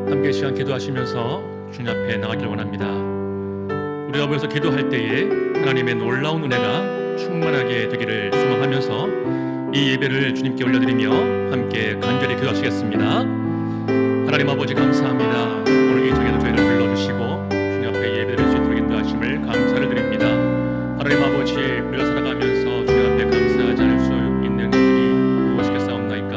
함께 시간 기도하시면서 주님 앞에 나가길 원합니다. 우리가 모여서 기도할 때에 하나님의 놀라운 은혜가 충만하게 되기를 소망하면서 이 예배를 주님께 올려드리며 함께 간절히 기도하시겠습니다. 하나님 아버지 감사합니다. 오늘 이 저에도 저희를 불러주시고 주님 앞에 예배드릴 수 있도록 인도하심을 감사를 드립니다. 하나님 아버지, 우리가 살아가면서 주님 앞에 감사하지 않을 수 있는 일이 무엇이겠사옵나이까?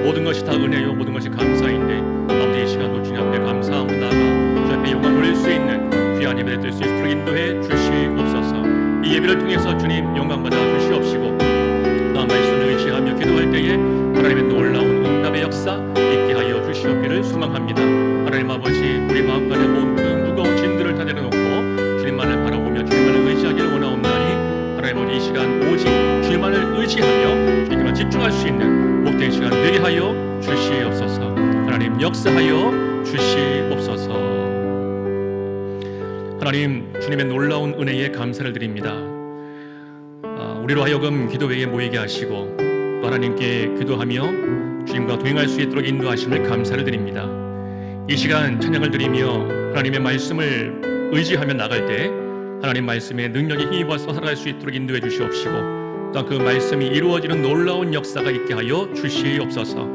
모든 것이 다 은혜요, 모든 것이 감사인데 아버지, 이 시간도 주님 앞에 감사함으로 나아가 주님 앞에 영광 올릴 수 있는 귀한 예배를 드릴 수 있도록 인도해 주시옵소서. 이 예배를 통해서 주님 영광 받아 주시옵시고 나 말씀을 의지하며 기도할 때에 하나님의 놀라운 응답의 역사 있게 하여 주시옵기를 소망합니다. 하나님 아버지, 우리 마음간의 모든 무거운 짐들을 다 내려놓고 주님만을 바라보며 주님만을 의지하기를 원하옵나니 하나님 아버지, 이 시간 오직 주님만을 의지하며 주님만 집중할 수 있는 복된 시간 되게 하여 주시옵소서. 하나님 역사하여 주시옵소서. 하나님, 주님의 놀라운 은혜에 감사를 드립니다. 우리로 하여금 기도회에 모이게 하시고 또 하나님께 기도하며 주님과 동행할 수 있도록 인도하심을 감사를 드립니다. 이 시간 찬양을 드리며 하나님의 말씀을 의지하며 나갈 때 하나님 말씀의 능력에 힘입어서 살아갈 수 있도록 인도해 주시옵시고 또 그 말씀이 이루어지는 놀라운 역사가 있게 하여 주시옵소서.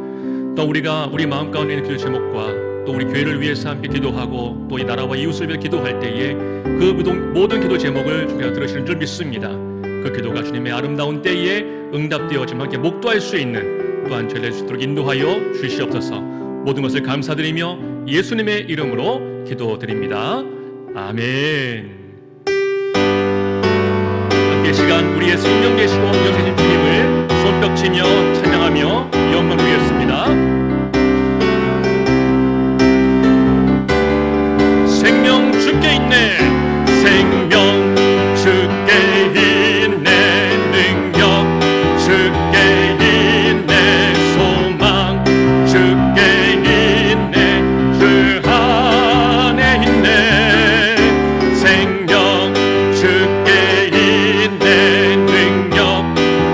또 우리가 우리 마음 가운데 있는 기도 제목과 또 우리 교회를 위해서 함께 기도하고 또 이 나라와 이웃을 위해 기도할 때에 그 모든 기도 제목을 주님께서 들으시는 줄 믿습니다. 그 기도가 주님의 아름다운 때에 응답되어지면 함께 목도할 수 있는 또한 저희를 수 있도록 인도하여 주시옵소서. 모든 것을 감사드리며 예수님의 이름으로 기도드립니다. 아멘. 함께 시간 우리의 생명 되시고 영생하신 주님을 손뼉치며 찬양하며 영광 드리겠습니다. 생명 주께 있네, 생명 주께 있네, 능력 주께 있네, 소망 주께 있네, 주 안에 있네. 생명 주께 있네, 능력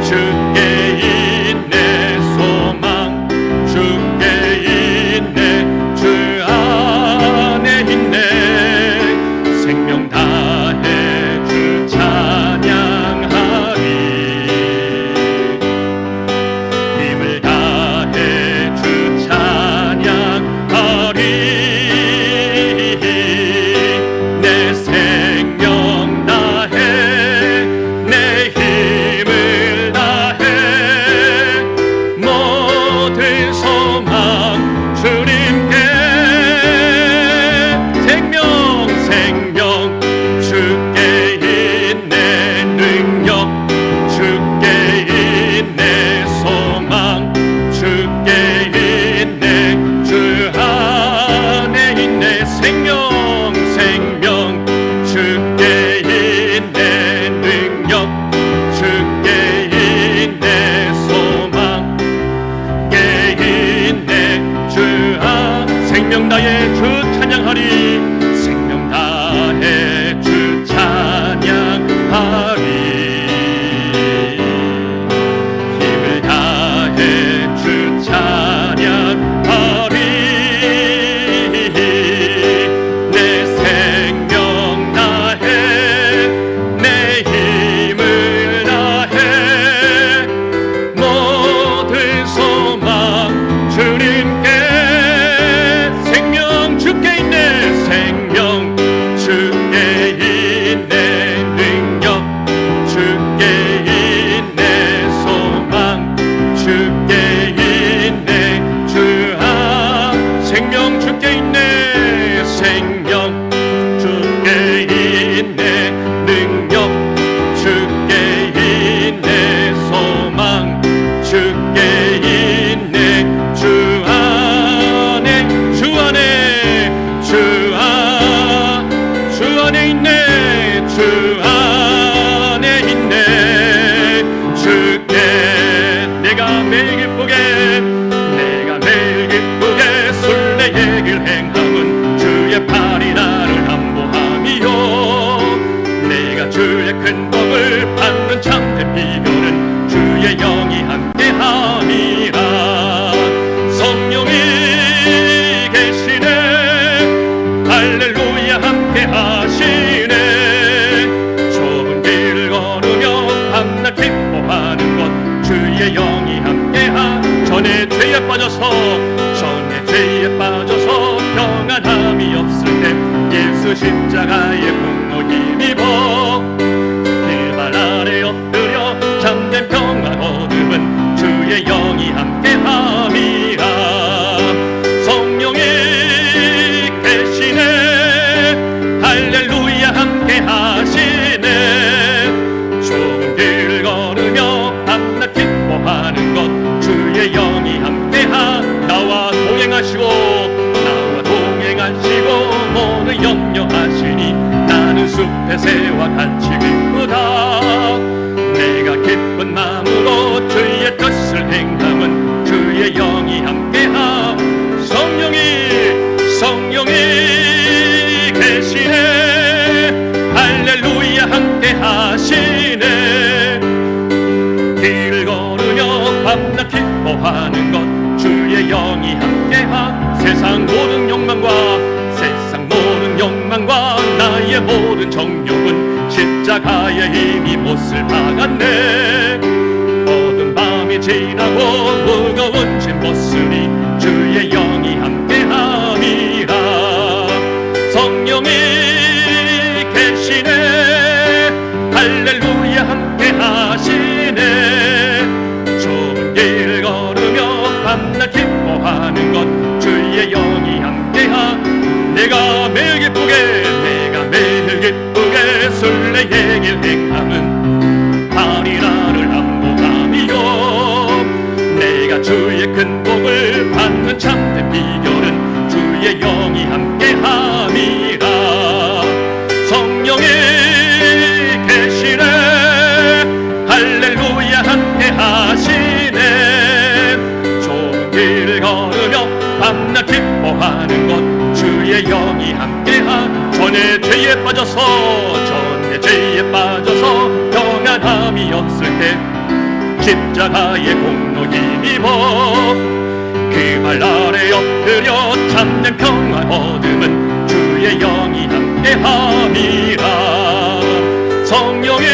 주께 있네, 소망 주께 있네, 주 안에 있네. 생명 다해 주 찬양하리, 힘을 다해 주 찬양하리. 내 생명 다해 내 힘을 다해 모든 소망 주님께. 생명 주께 있네, 능력 주께 있네, 소망 주께 있네, 주 안에 있네. 생명 주께 있네, 능력 주께 있네, 소망 주께 있네, 주 안. 생명 다해 주 찬양하리, 생명 다해 주 찬양하리, 힘을 다해 주 찬양하리. 내 생명 다해 내 힘을 다해 모든 소망 주님께. 생명 주께 있네, 생명 주께 있네, 능력 주께 있네, 소망 주께 있네, 주 안. 생명 주께 있네, 생명 주께 있네, 능력 주께 있네, 소망 주께 있네, 주 안에, 주 안에, 주 안에 있네, 주 안에 있네. 주께 내가 매일 기쁘게 순례의 길 행함은 주의 팔이 나를 안보함이요. 내가 주의 큰 복을 받는 참된 비결은 주의 영이 함께함이라. 성령이 계시네, 전에 죄에 빠져서 평안함이 없을 때 예수 십자가의 공로 힘입어 그 발 아래 엎드려 참된 평안 얻음은 주의 영이 함께함이라. 성령이 계시네 할렐루야 함께하시네. 좋은 길을 걸으며 밤낮 기뻐하는 것 주의 영이 함께하. 나와 동행하시고 모두 염려하시니 나는 숲의 새와 같이 기쁘다. 내가 기쁜 마음으로 주의 뜻을 행함은 주의 영이 함께하. 성령이 계시네 할렐루야 함께하시네. 길을 걸으며 밤낮 기뻐하는 것 주의 영이 함께하. 세상 모든 욕망과 나의 모든 정욕은 십자가의 힘이 못을 박았네. 어두운 밤이 지나고 무거운 짐 벗으니 주의 영이 함께함이라. 성령이 계시네 할렐루야 함께하시네. 좁은 길을 걸으며 밤낮 기뻐하는 것 주의 영이 함께하. 내가 매일 기쁘게 순례의 길 행함은 하리라를 항복함이요. 내가 주의 큰 복을 받는 참된 비결은 주의 영이 함께함이라. 성령이 계시네 할렐루야 함께하시네. 좁은 길을 걸으며 밤낮 기뻐하는 것 주의 영이 함께하. 전에 죄에 빠져서 평안함이 없을 때 십자가의 공로 힘입어 그 발 아래 엎드려 참된 평안 얻음은 주의 영이 함께함이라. 성령이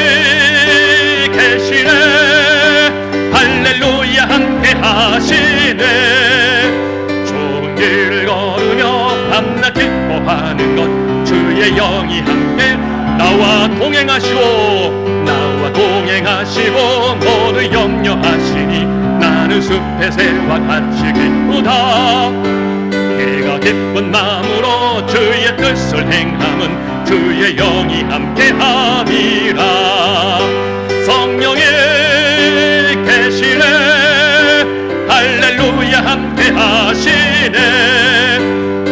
계시네 할렐루야 함께하시네. 좁은 길을 걸으며 밤낮 기뻐하는 것 주의 영이 함께. 나와 동행하시고 모두 염려하시니 나는 숲의 새와 같이 기쁘다. 내가 기쁜 마음으로 주의 뜻을 행함은 주의 영이 함께함이라. 성령이 계시네 할렐루야 함께하시네.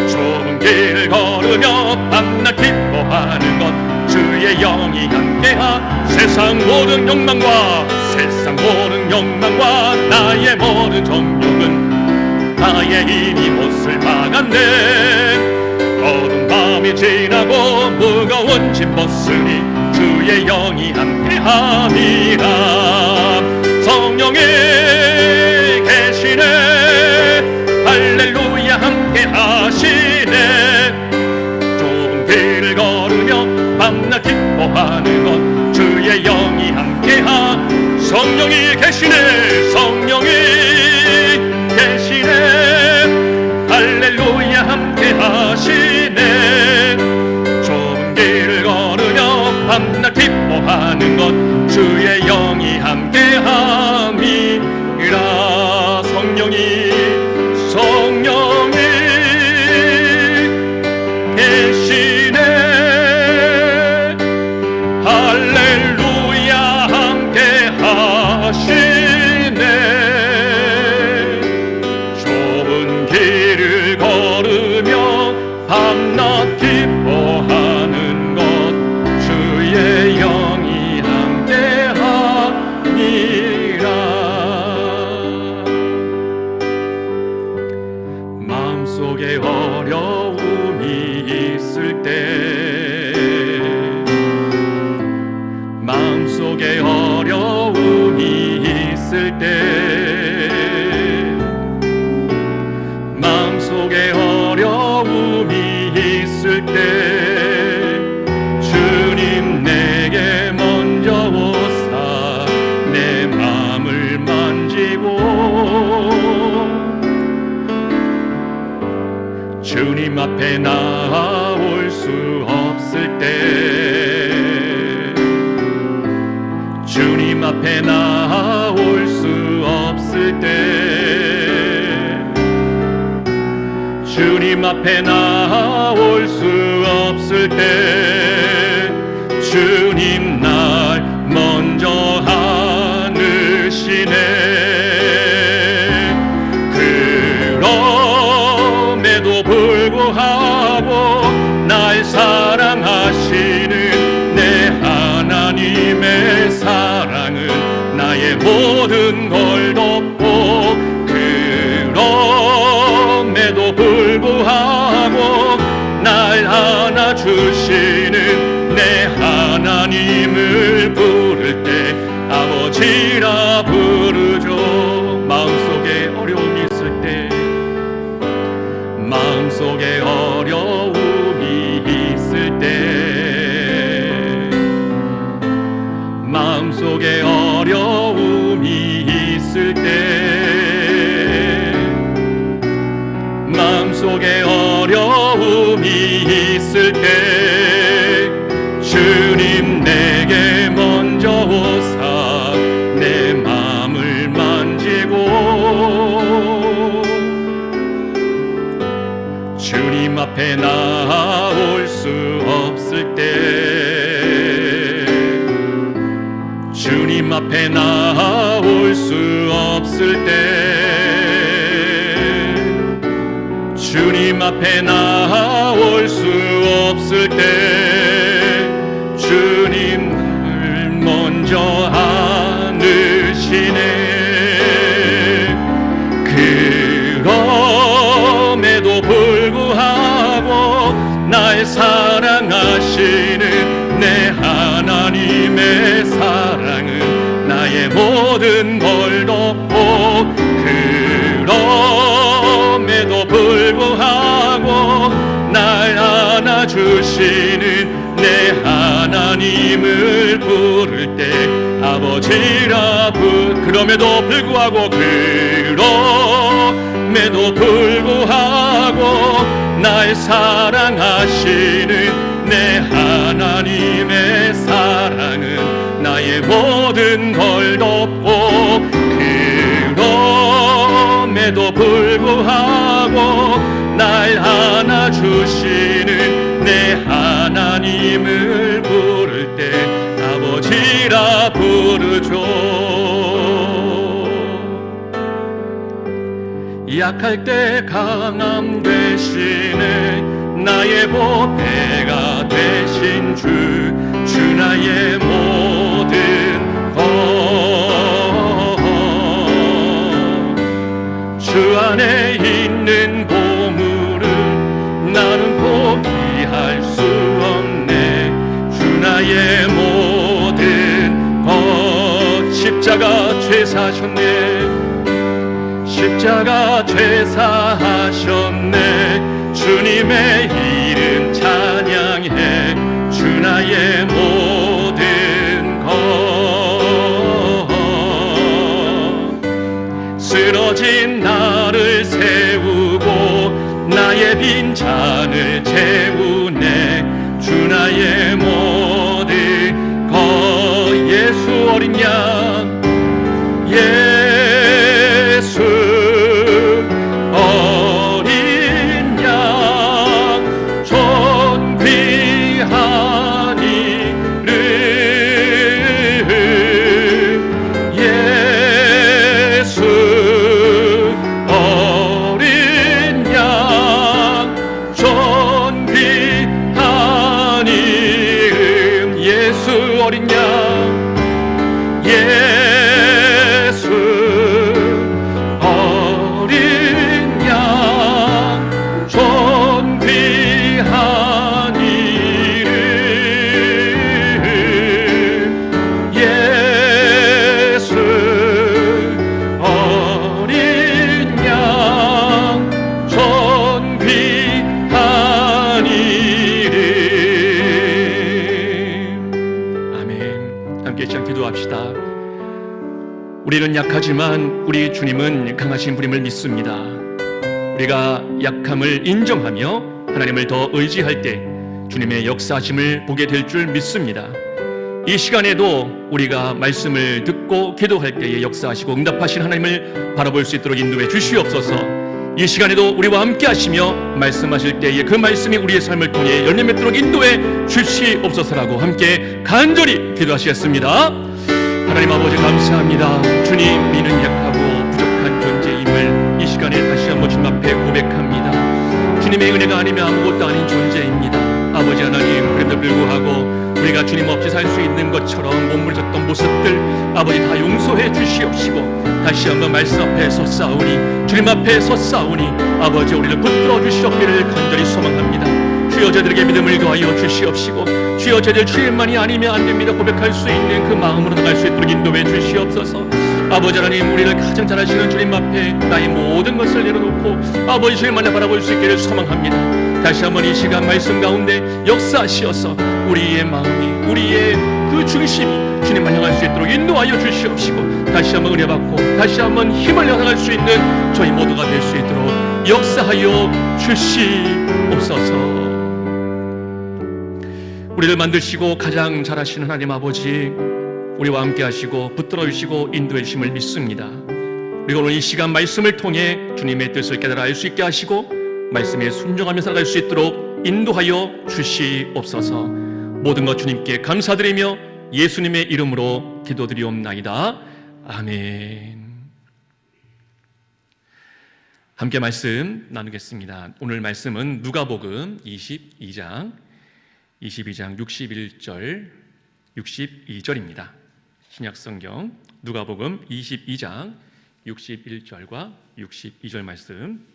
좁은 길을 걸으며 밤낮 기뻐하는 것 주의 영이 함께하. 세상 모든 욕망과 나의 모든 정욕은 나의 힘이 못을 박았네. 어두운 밤이 지나고 무거운 짐 벗으니 주의 영이 함께함이라. 성령이 계시네 할렐루야 함께하시네. 좁은 길을 걸으며 밤낮 기뻐하는 것 주의 영이 함께하. 성령이 계시네 할렐루야 함께하시네. 좁은 길을 걸으며 밤낮 기뻐하는 것 주의 영이 함께함이라. 주님 앞에 나올 수 없을 때, 주님 앞에 나올 수 없을 때, 주님 앞에 나올 수 없을 때, 주님 날 먼저 안으시네. 그럼에도 불구하고 날 사랑하시는 내 하나님의 사랑은 나의 모든 걸 덮고, 그럼에도 불구하고 날 안아주시는 내 하나님을 부를 때 아버지라 부르죠. 마음속에 어려움이 있을 때, 마음속에 어려움이 있을 때, 마음속에 어려움이 있을 때, 마음속에 어려움이 있을 때, 주님 내게 먼저 오사 내 마음을 만지고, 주님 앞에 나올 수 없을 때, 주님 앞에 나올 수 없을 때, 주님 앞에 나올 수 없을 때, 주님 날 먼저 안으시네. 그럼에도 불구하고 날 사랑하시는 내 하나님의 사랑은 나의 모든 걸 덮고, 그럼에도 불구하고 날 안아주시는 내 하나님을 부를 때 아버지라 그럼에도 불구하고, 그럼에도 불구하고 날 사랑하시는 내 하나님의 사랑은 나의 모든 걸 덮고, 그럼에도 불구하고 날 안아주시는 내 하나님을 부를 때 아버지라 부르죠. 약할 때 강함 되시네. 나의 보배가 되신 주 나의 모든 것, 주 안에 있는 보물은 나는 포기할 수 없네. 주 나의 모든 것, 십자가 죄사하셨네. 십자가 죄사하셨네. 주님의 이름 찬양해. 주 나의 모든 것, 쓰러진 나를 세우고 나의 빈 잔을 채우네. 주 나의 모든 것, 예수 어린 양, 예수 어린 양, 존귀한 이름, 예수 어린 양, 존귀한 이름, 예수 어린 양, 예수 어린 양, 존귀한 이름, 예수 어린 양, 존귀한 이름. 아멘. 함께 시작 기도합시다. 우리는 약하지만 우리 주님은 강하신 분임을 믿습니다. 우리가 약함을 인정하며 하나님을 더 의지할 때 주님의 역사하심을 보게 될 줄 믿습니다. 이 시간에도 우리가 말씀을 듣고 기도할 때에 역사하시고 응답하신 하나님을 바라볼 수 있도록 인도해 주시옵소서. 이 시간에도 우리와 함께 하시며 말씀하실 때에 그 말씀이 우리의 삶을 통해 열매 맺도록 인도해 주시옵소서라고 함께 간절히 기도하시겠습니다. 하나님 아버지 감사합니다. 주님, 우리는 약하고 부족한 존재임을 이 시간에 다시 한번 주님 앞에 고백합니다. 주님의 은혜가 아니면 아무것도 아닌 존재입니다. 아버지 하나님, 그럼에도 불구하고 우리가 주님 없이 살 수 있는 것처럼 몸부림쳤던 모습들 아버지 다 용서해 주시옵시고 다시 한번 말씀 앞에 섰사오니 주님 앞에 섰사오니 아버지 우리를 붙들어 주시옵기를 간절히 소망합니다. 주여 저들에게 믿음을 더하여 주시옵시고 주여 저들 주님만이 아니면 안 됩니다 고백할 수 있는 그 마음으로 나갈 수 있도록 인도해 주시옵소서. 아버지 하나님, 우리를 가장 잘 아시는 주님 앞에 나의 모든 것을 내려놓고 아버지 주님만을 바라볼 수 있기를 소망합니다. 다시 한번 이 시간 말씀 가운데 역사하시어서 우리의 마음이 우리의 그 중심이 주님만 향할 수 있도록 인도하여 주시옵시고 다시 한번 은혜 받고 다시 한번 힘을 나갈 수 있는 저희 모두가 될 수 있도록 역사하여 주시옵소서. 우리를 만드시고 가장 잘 아시는 하나님 아버지, 우리와 함께 하시고 붙들어 주시고 인도해 주심을 믿습니다. 우리가 오늘 이 시간 말씀을 통해 주님의 뜻을 깨달아 알 수 있게 하시고 말씀에 순종하며 살아갈 수 있도록 인도하여 주시옵소서. 모든 것 주님께 감사드리며 예수님의 이름으로 기도드리옵나이다. 아멘. 함께 말씀 나누겠습니다. 오늘 말씀은 누가복음 22장 61절 62절입니다. 신약성경 누가복음 22장 61절과 62절 말씀.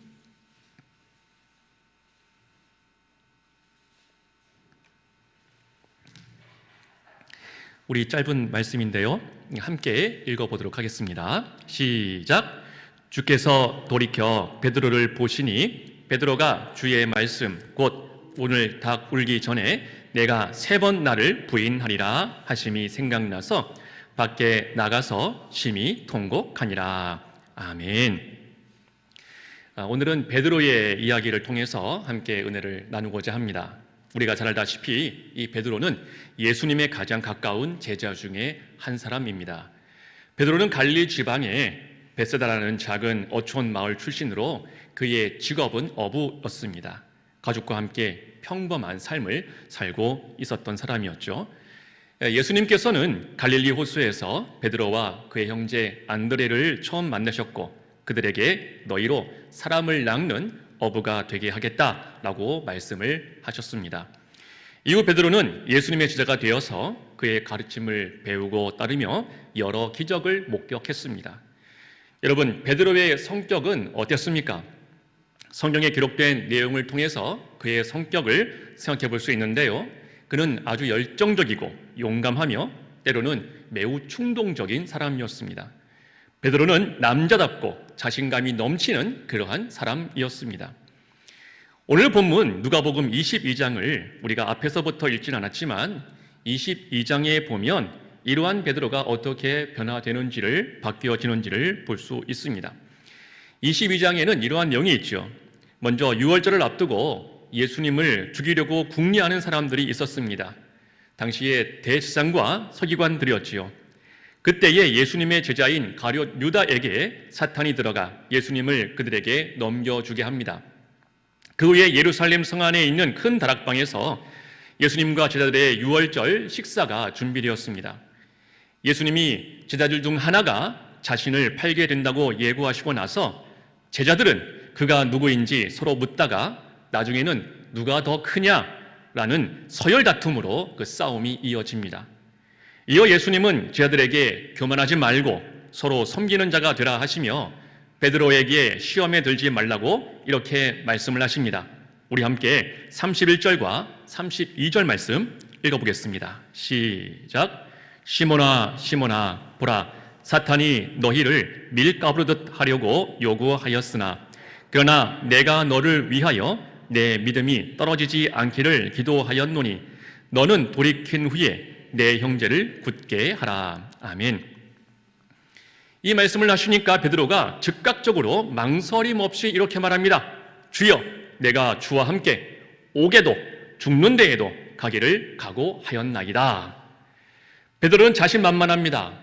우리 짧은 말씀인데요, 함께 읽어보도록 하겠습니다. 시작. 주께서 돌이켜 베드로를 보시니 베드로가 주의 말씀 곧 오늘 닭 울기 전에 내가 3번 나를 부인하리라 하심이 생각나서 밖에 나가서 심히 통곡하니라. 아멘. 오늘은 베드로의 이야기를 통해서 함께 은혜를 나누고자 합니다. 우리가 잘 알다시피 이 베드로는 예수님의 가장 가까운 제자 중에 한 사람입니다. 베드로는 갈릴리 지방의 베세다라는 작은 어촌 마을 출신으로 그의 직업은 어부였습니다. 가족과 함께 평범한 삶을 살고 있었던 사람이었죠. 예수님께서는 갈릴리 호수에서 베드로와 그의 형제 안드레를 처음 만나셨고 그들에게 너희로 사람을 낚는 어부가 되게 하겠다라고 말씀을 하셨습니다. 이후 베드로는 예수님의 제자가 되어서 그의 가르침을 배우고 따르며 여러 기적을 목격했습니다. 여러분, 베드로의 성격은 어땠습니까? 성경에 기록된 내용을 통해서 그의 성격을 생각해 볼 수 있는데요, 그는 아주 열정적이고 용감하며 때로는 매우 충동적인 사람이었습니다. 베드로는 남자답고 자신감이 넘치는 그러한 사람이었습니다. 오늘 본문 누가복음 22장을 우리가 앞에서부터 읽진 않았지만 22장에 보면 이러한 베드로가 어떻게 변화되는지를 바뀌어지는지를 볼 수 있습니다. 22장에는 이러한 내용이 있죠. 먼저 유월절을 앞두고 예수님을 죽이려고 궁리하는 사람들이 있었습니다. 당시에 대제사장과 서기관들이었지요. 그때에 예수님의 제자인 가룟 유다에게 사탄이 들어가 예수님을 그들에게 넘겨주게 합니다. 그 후에 예루살렘 성 안에 있는 큰 다락방에서 예수님과 제자들의 유월절 식사가 준비되었습니다. 예수님이 제자들 중 하나가 자신을 팔게 된다고 예고하시고 나서 제자들은 그가 누구인지 서로 묻다가 나중에는 누가 더 크냐라는 서열 다툼으로 그 싸움이 이어집니다. 이어 예수님은 제자들에게 교만하지 말고 서로 섬기는 자가 되라 하시며 베드로에게 시험에 들지 말라고 이렇게 말씀을 하십니다. 우리 함께 31절과 32절 말씀 읽어보겠습니다. 시작. 시몬아 시몬아 보라, 사탄이 너희를 밀가부르듯 하려고 요구하였으나 그러나 내가 너를 위하여 내 믿음이 떨어지지 않기를 기도하였노니 너는 돌이킨 후에 내 형제를 굳게 하라. 아멘. 이 말씀을 하시니까 베드로가 즉각적으로 망설임 없이 이렇게 말합니다. 주여 내가 주와 함께 오게도 죽는 데에도 가기를 각오하였나이다. 베드로는 자신만만합니다.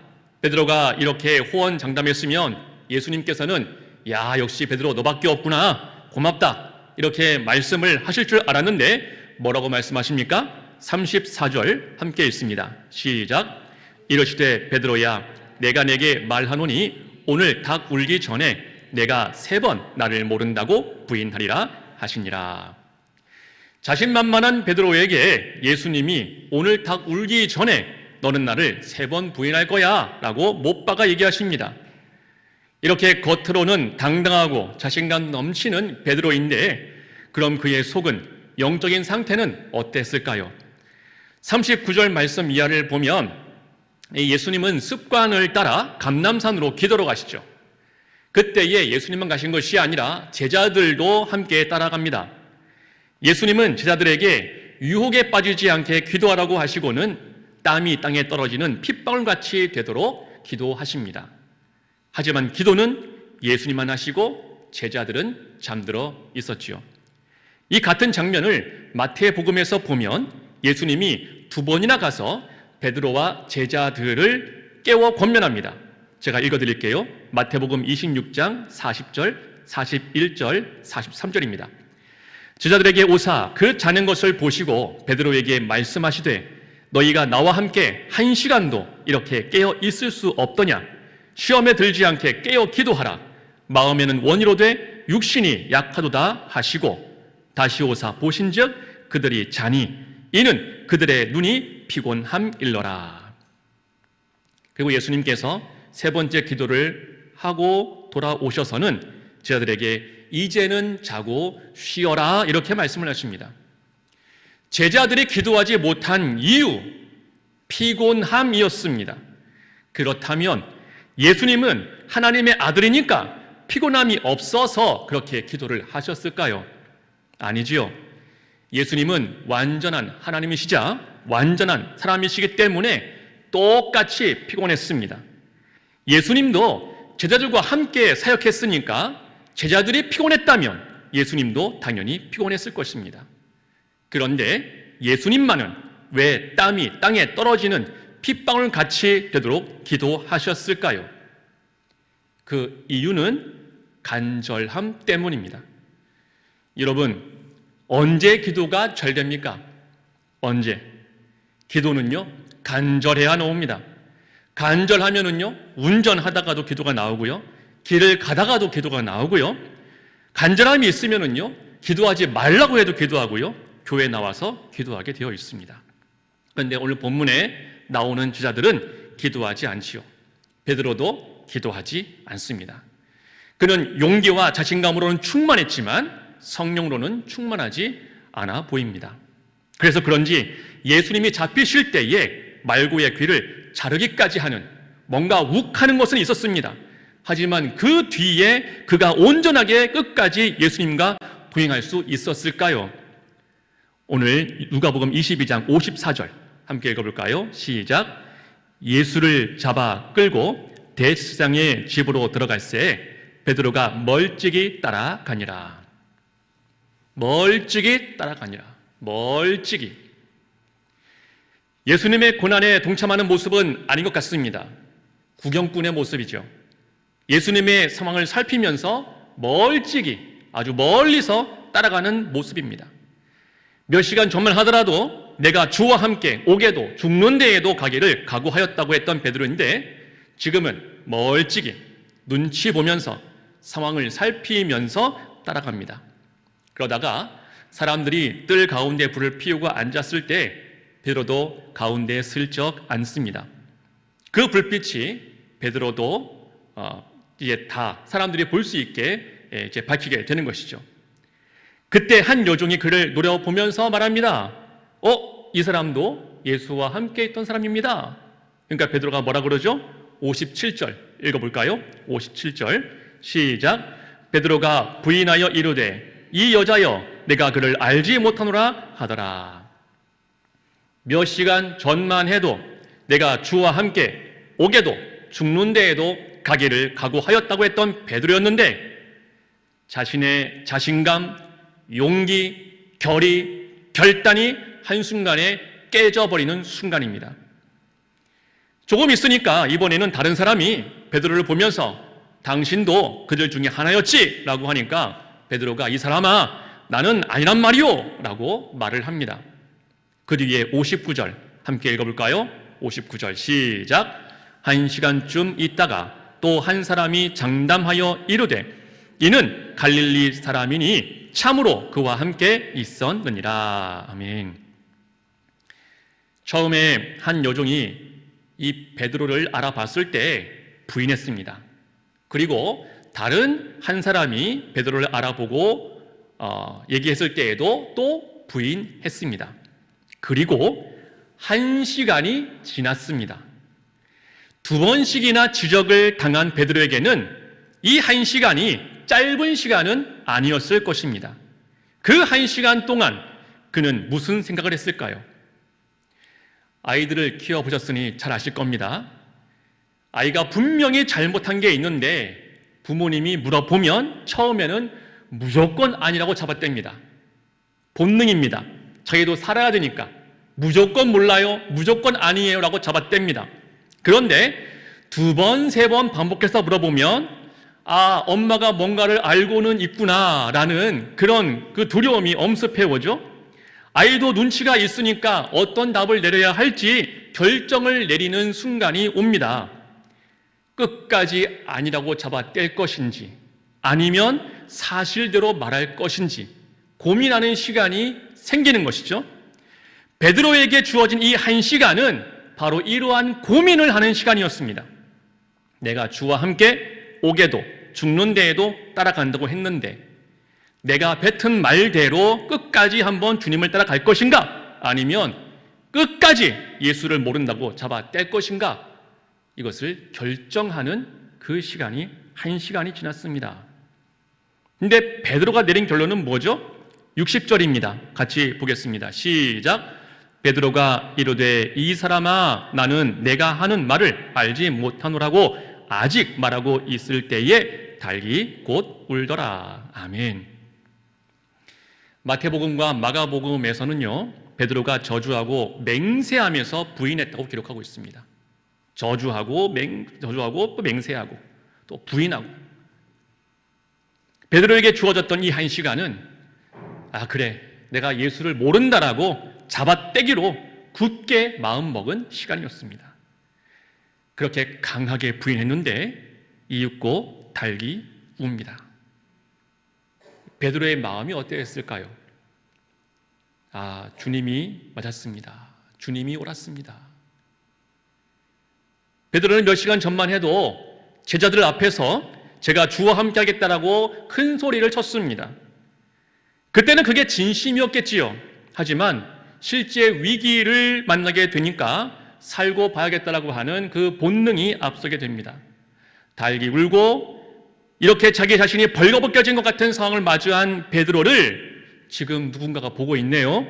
베드로가 이렇게 호언장담했으면 예수님께서는 야 역시 베드로 너밖에 없구나 고맙다 이렇게 말씀을 하실 줄 알았는데 뭐라고 말씀하십니까? 34절 함께 읽습니다. 시작. 이러시되 베드로야 내가 내게 말하노니 오늘 닭 울기 전에 내가 3번 나를 모른다고 부인하리라 하시니라. 자신만만한 베드로에게 예수님이 오늘 닭 울기 전에 너는 나를 3번 부인할 거야 라고 못 박아 얘기하십니다. 이렇게 겉으로는 당당하고 자신감 넘치는 베드로인데 그럼 그의 속은 영적인 상태는 어땠을까요? 39절 말씀 이하를 보면 예수님은 습관을 따라 감람산으로 기도로 가시죠. 그때에 예수님만 가신 것이 아니라 제자들도 함께 따라갑니다. 예수님은 제자들에게 유혹에 빠지지 않게 기도하라고 하시고는 땀이 땅에 떨어지는 핏방울같이 되도록 기도하십니다. 하지만 기도는 예수님만 하시고 제자들은 잠들어 있었지요. 이 같은 장면을 마태복음에서 보면 예수님이 2번이나 가서 베드로와 제자들을 깨워 권면합니다. 제가 읽어드릴게요. 마태복음 26장 40절, 41절, 43절입니다. 제자들에게 오사 그 자는 것을 보시고 베드로에게 말씀하시되 너희가 나와 함께 1시간도 이렇게 깨어 있을 수 없더냐? 시험에 들지 않게 깨어 기도하라. 마음에는 원이로되 육신이 약하도다 하시고 다시 오사 보신즉 그들이 자니 이는 그들의 눈이 피곤함일러라. 그리고 예수님께서 3번째 기도를 하고 돌아오셔서는 제자들에게 이제는 자고 쉬어라 이렇게 말씀을 하십니다. 제자들이 기도하지 못한 이유 피곤함이었습니다. 그렇다면 예수님은 하나님의 아들이니까 피곤함이 없어서 그렇게 기도를 하셨을까요? 아니지요. 예수님은 완전한 하나님이시자 완전한 사람이시기 때문에 똑같이 피곤했습니다. 예수님도 제자들과 함께 사역했으니까 제자들이 피곤했다면 예수님도 당연히 피곤했을 것입니다. 그런데 예수님만은 왜 땀이 땅에 떨어지는 핏방울 같이 되도록 기도하셨을까요? 그 이유는 간절함 때문입니다. 여러분, 언제 기도가 잘 됩니까? 언제? 기도는요, 간절해야 나옵니다. 간절하면은요, 운전하다가도 기도가 나오고요, 길을 가다가도 기도가 나오고요, 간절함이 있으면은요, 기도하지 말라고 해도 기도하고요, 교회에 나와서 기도하게 되어 있습니다. 그런데 오늘 본문에 나오는 제자들은 기도하지 않지요. 베드로도 기도하지 않습니다. 그는 용기와 자신감으로는 충만했지만 성령으로는 충만하지 않아 보입니다. 그래서 그런지 예수님이 잡히실 때에 말고의 귀를 자르기까지 하는 뭔가 욱하는 것은 있었습니다. 하지만 그 뒤에 그가 온전하게 끝까지 예수님과 동행할 수 있었을까요? 오늘 누가복음 22장 54절 함께 읽어볼까요? 시작. 예수를 잡아 끌고 대제사장의 집으로 들어갈새 베드로가 멀찍이 따라가니라. 멀찍이 따라가니라. 멀찍이. 예수님의 고난에 동참하는 모습은 아닌 것 같습니다. 구경꾼의 모습이죠. 예수님의 상황을 살피면서 멀찍이 아주 멀리서 따라가는 모습입니다. 몇 시간 전만 하더라도 내가 주와 함께 오게도 죽는 데에도 가기를 각오하였다고 했던 베드로인데 지금은 멀찍이 눈치 보면서 상황을 살피면서 따라갑니다. 그러다가 사람들이 뜰 가운데 불을 피우고 앉았을 때 베드로도 가운데에 슬쩍 앉습니다. 그 불빛이 베드로도 이제 다 사람들이 볼 수 있게 이제 밝히게 되는 것이죠. 그때 한 여종이 그를 노려보면서 말합니다. 이 사람도 예수와 함께 있던 사람입니다. 그러니까 베드로가 뭐라 그러죠? 57절 읽어볼까요? 57절 시작. 베드로가 부인하여 이르되 이 여자여 내가 그를 알지 못하노라 하더라. 몇 시간 전만 해도 내가 주와 함께 오게도 죽는 데에도 가기를 각오하였다고 했던 베드로였는데 자신의 자신감, 용기, 결의, 결단이 한순간에 깨져버리는 순간입니다. 조금 있으니까 이번에는 다른 사람이 베드로를 보면서 당신도 그들 중에 하나였지? 라고 하니까 베드로가 이 사람아 나는 아니란 말이오! 라고 말을 합니다. 그 뒤에 59절 함께 읽어볼까요? 59절 시작. 1시간쯤 있다가 또 한 사람이 장담하여 이르되 이는 갈릴리 사람이니 참으로 그와 함께 있었느니라. 아멘. 처음에 한 여종이 이 베드로를 알아봤을 때 부인했습니다. 그리고 다른 한 사람이 베드로를 알아보고 얘기했을 때에도 또 부인했습니다. 그리고 1시간이 지났습니다. 2번씩이나 지적을 당한 베드로에게는 이 1시간이 짧은 시간은 아니었을 것입니다. 그 1시간 동안 그는 무슨 생각을 했을까요? 아이들을 키워보셨으니 잘 아실 겁니다. 아이가 분명히 잘못한 게 있는데 부모님이 물어보면 처음에는 무조건 아니라고 잡아댑니다. 본능입니다. 자기도 살아야 되니까 무조건 몰라요, 무조건 아니에요 라고 잡아댑니다. 그런데 2번, 3번 반복해서 물어보면 엄마가 뭔가를 알고는 있구나 라는 그런 그 두려움이 엄습해오죠. 아이도 눈치가 있으니까 어떤 답을 내려야 할지 결정을 내리는 순간이 옵니다. 끝까지 아니라고 잡아뗄 것인지 아니면 사실대로 말할 것인지 고민하는 시간이 생기는 것이죠. 베드로에게 주어진 이 1시간은 바로 이러한 고민을 하는 시간이었습니다. 내가 주와 함께 오게도 죽는 데에도 따라간다고 했는데 내가 뱉은 말대로 끝까지 한번 주님을 따라갈 것인가? 아니면 끝까지 예수를 모른다고 잡아뗄 것인가? 이것을 결정하는 그 시간이 1시간이 지났습니다. 근데 베드로가 내린 결론은 뭐죠? 60절입니다. 같이 보겠습니다. 시작. 베드로가 이르되 이 사람아 나는 내가 하는 말을 알지 못하노라고 아직 말하고 있을 때에 닭이 곧 울더라. 아멘. 마태복음과 마가복음에서는요 베드로가 저주하고 맹세하면서 부인했다고 기록하고 있습니다. 저주하고 또 맹세하고 또 부인하고 베드로에게 주어졌던 이 1시간은 그래 내가 예수를 모른다라고 잡아떼기로 굳게 마음먹은 시간이었습니다. 그렇게 강하게 부인했는데 이윽고 닭이 웁니다. 베드로의 마음이 어땠을까요? 주님이 맞았습니다. 주님이 옳았습니다. 베드로는 몇 시간 전만 해도 제자들 앞에서 제가 주와 함께 하겠다라고 큰 소리를 쳤습니다. 그때는 그게 진심이었겠지요. 하지만 실제 위기를 만나게 되니까 살고 봐야겠다라고 하는 그 본능이 앞서게 됩니다. 닭이 울고 이렇게 자기 자신이 벌거벗겨진 것 같은 상황을 마주한 베드로를 지금 누군가가 보고 있네요.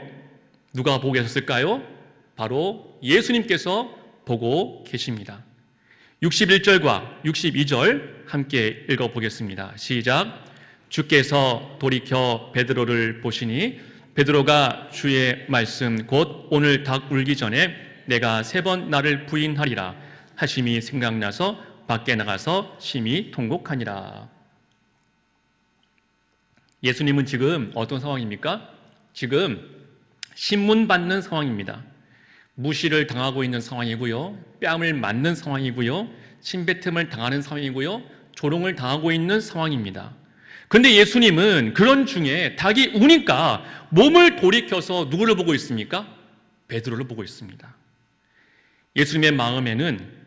누가 보고 계셨을까요? 바로 예수님께서 보고 계십니다. 61절과 62절 함께 읽어보겠습니다. 시작. 주께서 돌이켜 베드로를 보시니 베드로가 주의 말씀 곧 오늘 닭 울기 전에 내가 3번 나를 부인하리라 하심이 생각나서 밖에 나가서 심히 통곡하니라. 예수님은 지금 어떤 상황입니까? 지금 신문받는 상황입니다. 무시를 당하고 있는 상황이고요, 뺨을 맞는 상황이고요, 침뱉음을 당하는 상황이고요, 조롱을 당하고 있는 상황입니다. 그런데 예수님은 그런 중에 닭이 우니까 몸을 돌이켜서 누구를 보고 있습니까? 베드로를 보고 있습니다. 예수님의 마음에는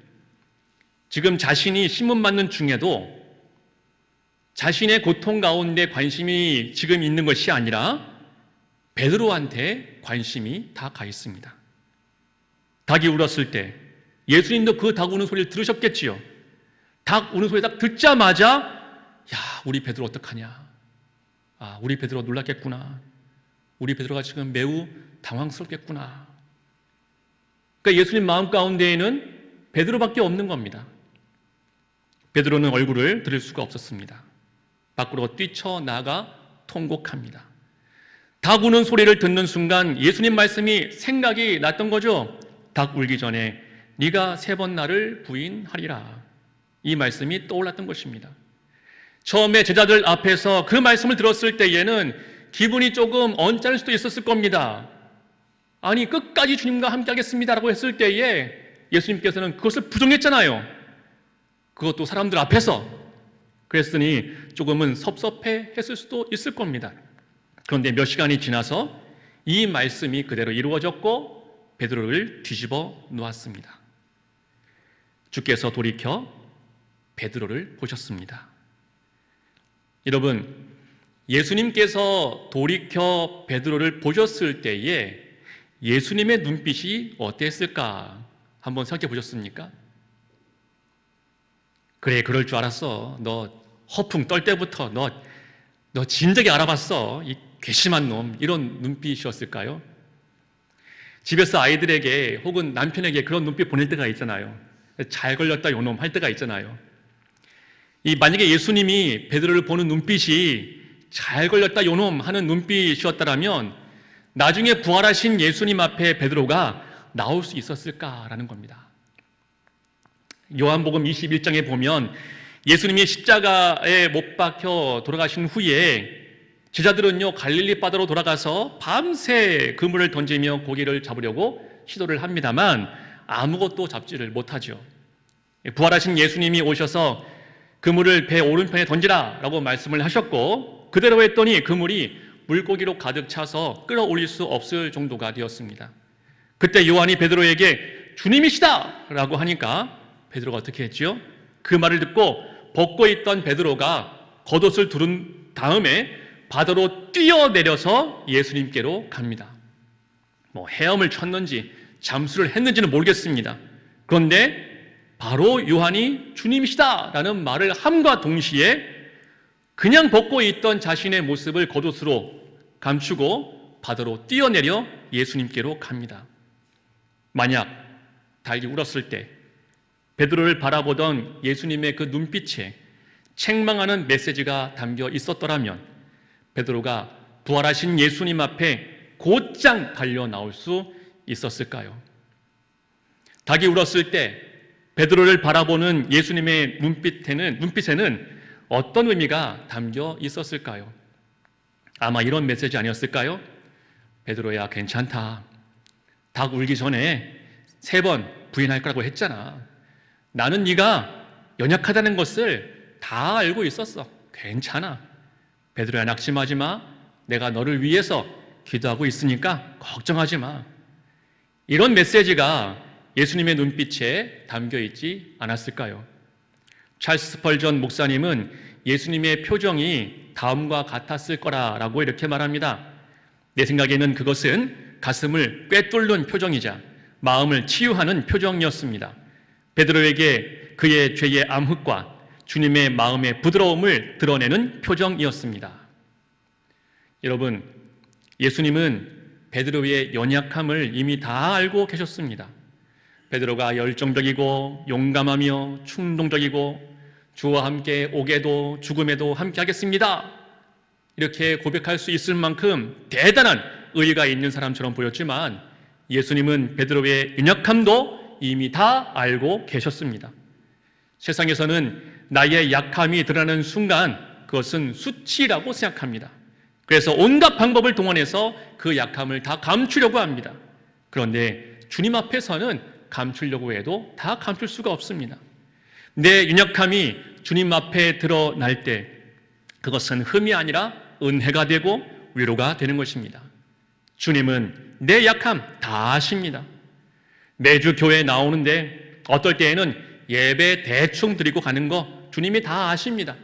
지금 자신이 신문받는 중에도 자신의 고통 가운데 관심이 지금 있는 것이 아니라 베드로한테 관심이 다 가 있습니다. 닭이 울었을 때 예수님도 그 닭 우는 소리를 들으셨겠지요. 닭 우는 소리 딱 듣자마자 우리 베드로 어떡하냐, 우리 베드로 놀랐겠구나, 우리 베드로가 지금 매우 당황스럽겠구나. 그러니까 예수님 마음 가운데에는 베드로밖에 없는 겁니다. 베드로는 얼굴을 들을 수가 없었습니다. 밖으로 뛰쳐나가 통곡합니다. 닭 우는 소리를 듣는 순간 예수님 말씀이 생각이 났던 거죠. 닭 울기 전에 네가 3번 나를 부인하리라. 이 말씀이 떠올랐던 것입니다. 처음에 제자들 앞에서 그 말씀을 들었을 때에는 기분이 조금 언짢을 수도 있었을 겁니다. 아니, 끝까지 주님과 함께 하겠습니다라고 했을 때에 예수님께서는 그것을 부정했잖아요. 그것도 사람들 앞에서. 그랬으니 조금은 섭섭해 했을 수도 있을 겁니다. 그런데 몇 시간이 지나서 이 말씀이 그대로 이루어졌고 베드로를 뒤집어 놓았습니다. 주께서 돌이켜 베드로를 보셨습니다. 여러분, 예수님께서 돌이켜 베드로를 보셨을 때에 예수님의 눈빛이 어땠을까 한번 생각해 보셨습니까? 그래, 그럴 줄 알았어. 너 허풍 떨 때부터 너 진작에 알아봤어. 이 괘씸한 놈. 이런 눈빛이었을까요? 집에서 아이들에게 혹은 남편에게 그런 눈빛 보낼 때가 있잖아요. 잘 걸렸다 요놈 할 때가 있잖아요. 만약에 예수님이 베드로를 보는 눈빛이 잘 걸렸다 요놈 하는 눈빛이었다면 나중에 부활하신 예수님 앞에 베드로가 나올 수 있었을까라는 겁니다. 요한복음 21장에 보면 예수님이 십자가에 못 박혀 돌아가신 후에 제자들은요 갈릴리 바다로 돌아가서 밤새 그물을 던지며 고기를 잡으려고 시도를 합니다만 아무것도 잡지를 못하죠. 부활하신 예수님이 오셔서 그물을 배 오른편에 던지라 라고 말씀을 하셨고 그대로 했더니 그물이 물고기로 가득 차서 끌어올릴 수 없을 정도가 되었습니다. 그때 요한이 베드로에게 주님이시다 라고 하니까 베드로가 어떻게 했지요? 그 말을 듣고 벗고 있던 베드로가 겉옷을 두른 다음에 바다로 뛰어내려서 예수님께로 갑니다. 헤엄을 쳤는지 잠수를 했는지는 모르겠습니다. 그런데 바로 요한이 주님이시다라는 말을 함과 동시에 그냥 벗고 있던 자신의 모습을 겉옷으로 감추고 바다로 뛰어내려 예수님께로 갑니다. 만약 닭이 울었을 때 베드로를 바라보던 예수님의 그 눈빛에 책망하는 메시지가 담겨 있었더라면 베드로가 부활하신 예수님 앞에 곧장 달려 나올 수 있었을까요? 닭이 울었을 때 베드로를 바라보는 예수님의 눈빛에는 어떤 의미가 담겨 있었을까요? 아마 이런 메시지 아니었을까요? 베드로야, 괜찮다. 닭 울기 전에 3번 부인할 거라고 했잖아. 나는 네가 연약하다는 것을 다 알고 있었어. 괜찮아. 베드로야, 낙심하지 마. 내가 너를 위해서 기도하고 있으니까 걱정하지 마. 이런 메시지가 예수님의 눈빛에 담겨 있지 않았을까요? 찰스 스펄전 목사님은 예수님의 표정이 다음과 같았을 거라고 이렇게 말합니다. 내 생각에는 그것은 가슴을 꿰뚫는 표정이자 마음을 치유하는 표정이었습니다. 베드로에게 그의 죄의 암흑과 주님의 마음의 부드러움을 드러내는 표정이었습니다. 여러분, 예수님은 베드로의 연약함을 이미 다 알고 계셨습니다. 베드로가 열정적이고 용감하며 충동적이고 주와 함께 옥에도 죽음에도 함께 하겠습니다. 이렇게 고백할 수 있을 만큼 대단한 의의가 있는 사람처럼 보였지만 예수님은 베드로의 연약함도 이미 다 알고 계셨습니다. 세상에서는 나의 약함이 드러나는 순간 그것은 수치라고 생각합니다. 그래서 온갖 방법을 동원해서 그 약함을 다 감추려고 합니다. 그런데 주님 앞에서는 감추려고 해도 다 감출 수가 없습니다. 내 연약함이 주님 앞에 드러날 때 그것은 흠이 아니라 은혜가 되고 위로가 되는 것입니다. 주님은 내 약함 다 아십니다. 매주 교회에 나오는데 어떨 때에는 예배 대충 드리고 가는 거 주님이 다 아십니다.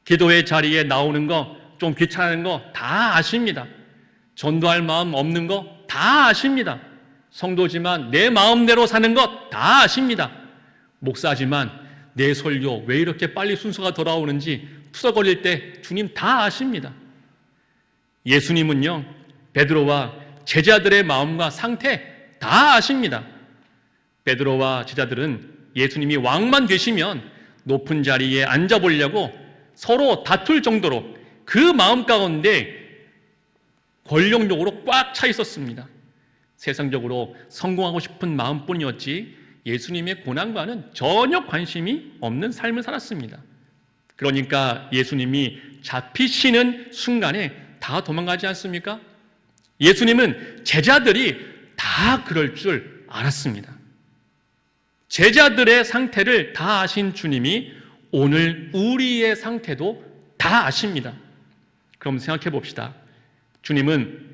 기도의 자리에 나오는 거 좀 귀찮은 거 다 아십니다. 전도할 마음 없는 거 다 아십니다. 성도지만 내 마음대로 사는 것 다 아십니다. 목사지만 내 설교 왜 이렇게 빨리 순서가 돌아오는지 투석거릴 때 주님 다 아십니다. 예수님은요, 베드로와 제자들의 마음과 상태 다 아십니다. 베드로와 제자들은 예수님이 왕만 되시면 높은 자리에 앉아보려고 서로 다툴 정도로 그 마음 가운데 권력욕으로 꽉 차 있었습니다. 세상적으로 성공하고 싶은 마음뿐이었지 예수님의 고난과는 전혀 관심이 없는 삶을 살았습니다. 그러니까 예수님이 잡히시는 순간에 다 도망가지 않습니까? 예수님은 제자들이 다 그럴 줄 알았습니다. 제자들의 상태를 다 아신 주님이 오늘 우리의 상태도 다 아십니다. 그럼 생각해 봅시다. 주님은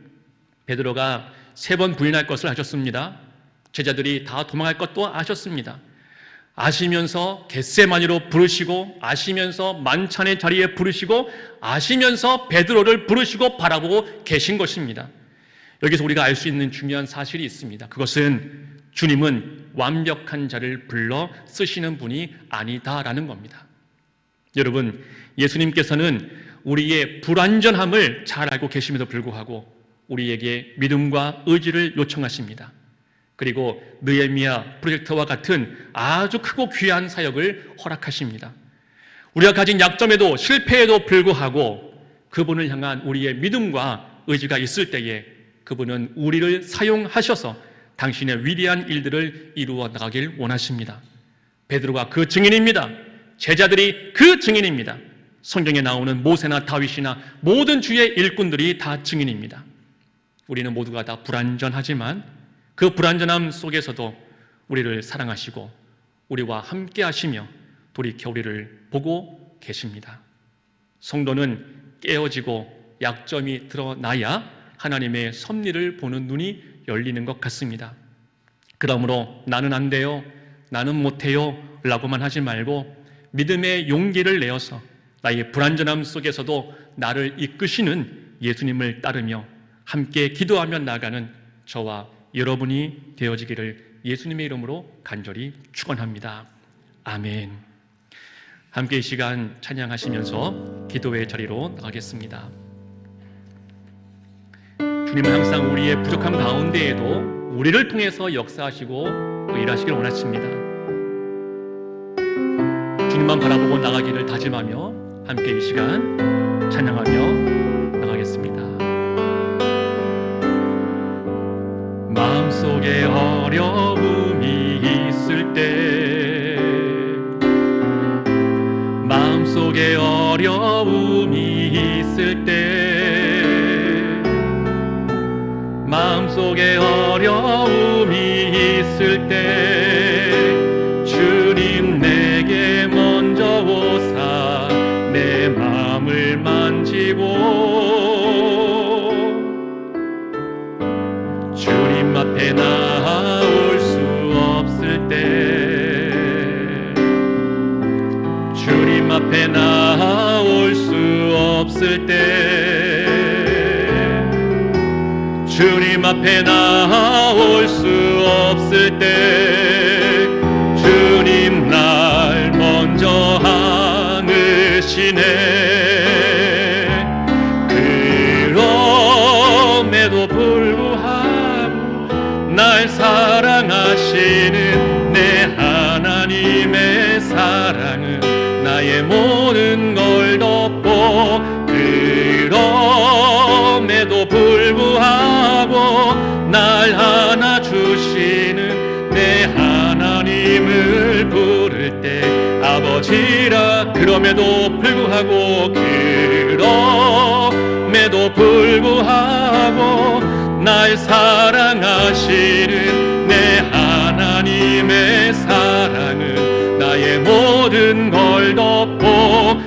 베드로가 3번 부인할 것을 아셨습니다. 제자들이 다 도망갈 것도 아셨습니다. 아시면서 겟세마니로 부르시고, 아시면서 만찬의 자리에 부르시고, 아시면서 베드로를 부르시고 바라보고 계신 것입니다. 여기서 우리가 알 수 있는 중요한 사실이 있습니다. 그것은 주님은 완벽한 자를 불러 쓰시는 분이 아니다라는 겁니다. 여러분, 예수님께서는 우리의 불완전함을 잘 알고 계심에도 불구하고 우리에게 믿음과 의지를 요청하십니다. 그리고 느헤미야 프로젝트와 같은 아주 크고 귀한 사역을 허락하십니다. 우리가 가진 약점에도 실패에도 불구하고 그분을 향한 우리의 믿음과 의지가 있을 때에 그분은 우리를 사용하셔서 당신의 위대한 일들을 이루어 나가길 원하십니다. 베드로가 그 증인입니다. 제자들이 그 증인입니다. 성경에 나오는 모세나 다윗이나 모든 주의 일꾼들이 다 증인입니다. 우리는 모두가 다 불완전하지만 그 불완전함 속에서도 우리를 사랑하시고 우리와 함께 하시며 돌이켜 우리를 보고 계십니다. 성도는 깨어지고 약점이 드러나야 하나님의 섭리를 보는 눈이 열리는 것 같습니다. 그러므로 나는 안 돼요, 나는 못해요 라고만 하지 말고 믿음의 용기를 내어서 나의 불완전함 속에서도 나를 이끄시는 예수님을 따르며 함께 기도하며 나아가는 저와 여러분이 되어지기를 예수님의 이름으로 간절히 축원합니다. 아멘. 함께 이 시간 찬양하시면서 기도의 자리로 나가겠습니다. 주님은 항상 우리의 부족함 가운데에도 우리를 통해서 역사하시고 또 일하시길 원하십니다. 주님만 바라보고 나가기를 다짐하며 함께 이 시간 찬양하며 나가겠습니다. 마음속에 어려움이 있을 때, 마음속에 어려움이 있을 때, 마음속에 어려움이 있을 때 주님 내게 먼저 오사 내 마음을 만지고 주님 앞에 나올 수 없을 때, 주님 앞에 나올 수 없을 때, 주님 앞에 나올 수 없을 때 주님 날 먼저 안으시네. 그럼에도 불구하고 날 사랑하시는 내 하나님의 사랑은 나의 모든 걸 덮고 그럼에도 불구하고 날 안아주시는 내 하나님을 부를 때 아버지라. 그럼에도 불구하고 그럼에도 불구하고 날 사랑하시는 내 하나님의 사랑은 나의 모든 걸 덮고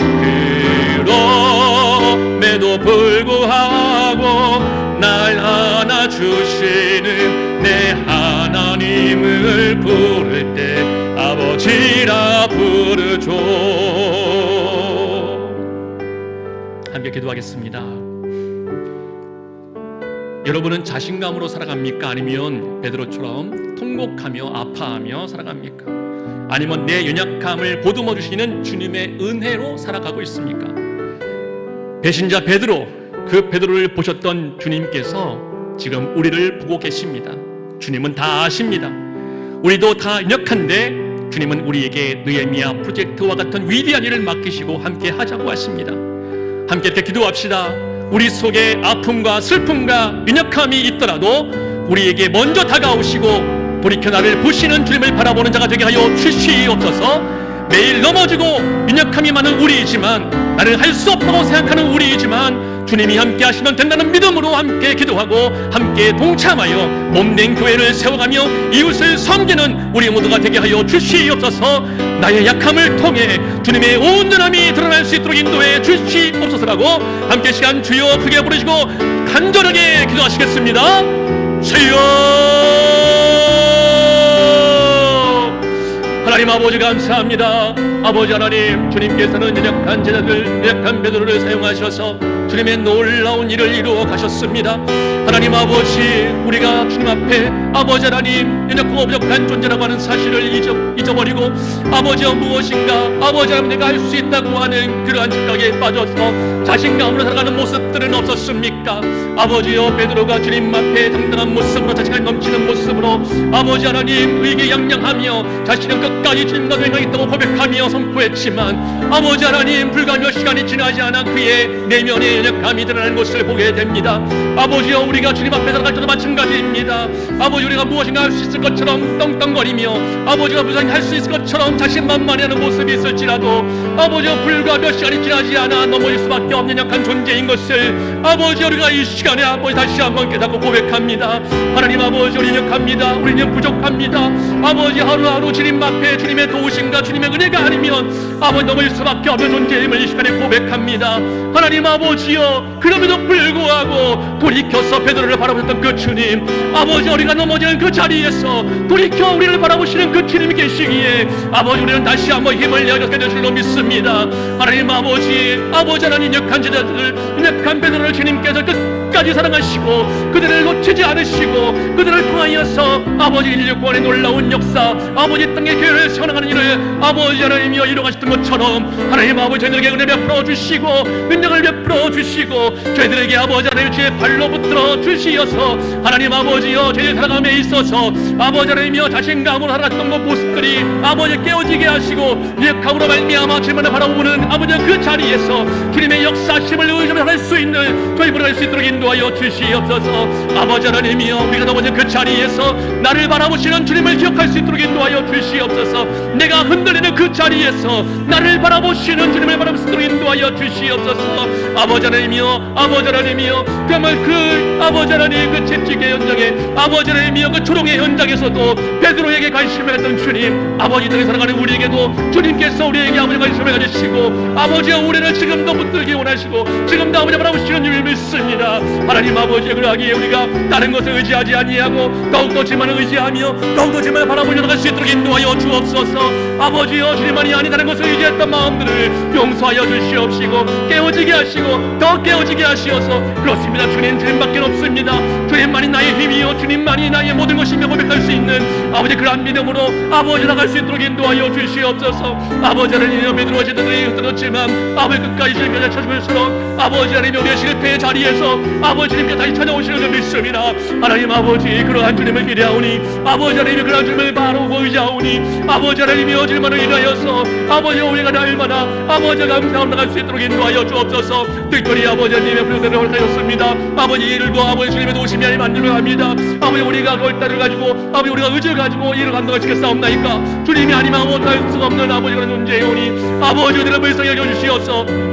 그럼에도 불구하고 날 안아주시는 내 하나님을 부를 때 아버지라 부르죠. 함께 기도하겠습니다. 여러분은 자신감으로 살아갑니까? 아니면 베드로처럼 통곡하며 아파하며 살아갑니까? 아니면 내 연약함을 보듬어 주시는 주님의 은혜로 살아가고 있습니까? 배신자 베드로, 그 베드로를 보셨던 주님께서 지금 우리를 보고 계십니다. 주님은 다 아십니다. 우리도 다 연약한데 주님은 우리에게 느헤미야 프로젝트와 같은 위대한 일을 맡기시고 함께 하자고 하십니다. 함께 이렇게 기도합시다. 우리 속에 아픔과 슬픔과 연약함이 있더라도 우리에게 먼저 다가오시고 돌이켜 나를 보시는 주님을 바라보는 자가 되게 하여 주시옵소서. 매일 넘어지고 연약함이 많은 우리이지만, 나를 할 수 없다고 생각하는 우리이지만 주님이 함께 하시면 된다는 믿음으로 함께 기도하고 함께 동참하여 몸된 교회를 세워가며 이웃을 섬기는 우리 모두가 되게 하여 주시옵소서. 나의 약함을 통해 주님의 온전함이 드러날 수 있도록 인도해 주시옵소서라고 함께 시간 주여 크게 부르시고 간절하게 기도하시겠습니다. 주여! 하나님 아버지 감사합니다. 아버지 하나님, 주님께서는 연약한 제자들, 연약한 베드로를 사용하셔서 주님의 놀라운 일을 이루어 가셨습니다. 하나님 아버지, 우리가 주님 앞에 아버지 하나님 연약하고 부족한 존재라고 하는 사실을 잊어버리고 아버지여 무엇인가 아버지 하나님 내가 할 수 있다고 하는 그러한 착각에 빠져서 자신감으로 살아가는 모습들은 없었습니까? 아버지여, 베드로가 주님 앞에 당당한 모습으로, 자신감 넘치는 모습으로 아버지 하나님 의기양양하며 자신은 끝까지 주님과 동행하겠다고 고백하며 선포했지만 아버지 하나님 불과 몇 시간이 지나지 않아 그의 내면의 연약함이 드러나는 것을 보게 됩니다. 아버지여, 우리가 주님 앞에 살아갈 때도 마찬가지입니다. 아버지, 우리가 무엇인가 할 수 있을 것처럼 떵떵거리며 아버지가 무엇인가 할 수 있을 것처럼 자신만만해하는 모습이 있을지라도 아버지여, 불과 몇 시간이 지나지 않아 넘어질 수밖에 없는 약한 존재인 것을 아버지 우리가 이 시간에 아버지 다시 한번 깨닫고 고백합니다. 하나님 아버지, 우리는 약합니다. 우리는 부족합니다. 아버지, 하루하루 주님 앞에 주님의 도우심과 주님의 은혜가 아니면 아버지 넘어질 수밖에 없는 존재임을 이 시간에 고백합니다. 하나님 아버지여, 그럼에도 불구하고 돌이켜서 베드로를 바라보셨던 그 주님, 아버지 우리가 넘어지는 그 자리에서 돌이켜 우리를 바라보시는 그 주님이 계시기에 아버지 우리는 다시 한번 힘을 내어주게 될 줄로 믿습니다. 하나님 아버지, 아버지 하나님 약한 제자들, 약한 베드로를 주님께서 끝까지 사랑하시고 그들을 놓치지 않으시고 그들을 통하여서 아버지 인류 구원의 놀라운 역사, 아버지 땅의 교회를 세워나가는 일을 아버지 하나님이여 이루어가셨던 것처럼 하나님 아버지 저희들에게 은혜 베풀어 주시고 능력을 베풀어 주시고 저희들에게 아버지 하나님 주의 발로 붙들어 주시어서 하나님 아버지여 저희들 살아감에 있어서 아버지 하나님이여 자신감으로 살았던 그 모습들이 아버지 깨어지게 하시고 약함으로 말미암아 주님을 바라보는 아버지 그 자리에서 주님의 역사심을 의지하며 할 수 있는 저희 보낼 수 있도록 인도하여 주시옵소서. 아버지 하나님이여, 우리가 넘어진 그 자리에서 나를 바라보시는 주님을 기억할 수 있도록 인도하여 주시옵소서. 내가 흔들리는 그 자리에서 나를 바라보시는 주님을 바라볼 수 있도록 인도하여 주시옵소서. 아버지 하나님이여, 아버지 하나님이여, 정말 그 아버지 하나님 그 채찍의 현장에 아버지 하나님이여 그 조롱의 현장에서도 베드로에게 관심을 했던 주님, 아버지 땅에 살아가는 우리에게도 주님께서 우리에게 아버지 관심을 가지시고 아버지여 우리를 지금도 붙들기 원하시고 지금도 아버지 바라보시는 주님을 믿습니다. 하나님 아버지, 그러하기에 우리가 다른 것을 의지하지 아니하고 더욱더 주님만을 의지하며 더욱더 주님을 바라보려 나갈 수 있도록 인도하여 주옵소서. 아버지여, 주님만이 아닌 다른 것을 의지했던 마음들을 용서하여 주시옵시고 깨어지게 하시고 더 깨어지게 하시어서 그렇습니다. 주님밖에 없습니다. 주님만이 나의 힘이요 주님만이 나의 모든 것이며 고백할 수 있는 아버지 그러한 믿음으로 아버지 나갈 수 있도록 인도하여 주시옵소서. 아버지 하나님, 베드로와 제자들이 흔들었지만 아버지 끝까지 주님께서 찾으실수록 아버지 하나님 우리의 실패의 자리에서 아버지 주님께 다시 찾아오시는 줄 믿습니다. 하나님 아버지, 그러한 주님을 기대하오니 아버지 하나님 그러한 주님을 바라보고 의지하오니 아버지 하나님이 어질만을 인하여서 아버지 우리가 날마다 아버지 감사하며 나갈 수 있도록 인도하여 주옵소서. 특별히 아버지 하나님의 부르짖음을 허락하였습니다. 아버지 일도 아버지 주님의 도우심이 아니 만들어 갑니다. 아버지 우리가 걸다를 가지고 아버지 우리가 의지를 가지고 일을 감당할 수 있겠사옵나이까? 주님이 아니면 못할 수 없는 아버지 그런 존재이오니 아버지 우리를 불쌍히 여겨주시옵소서.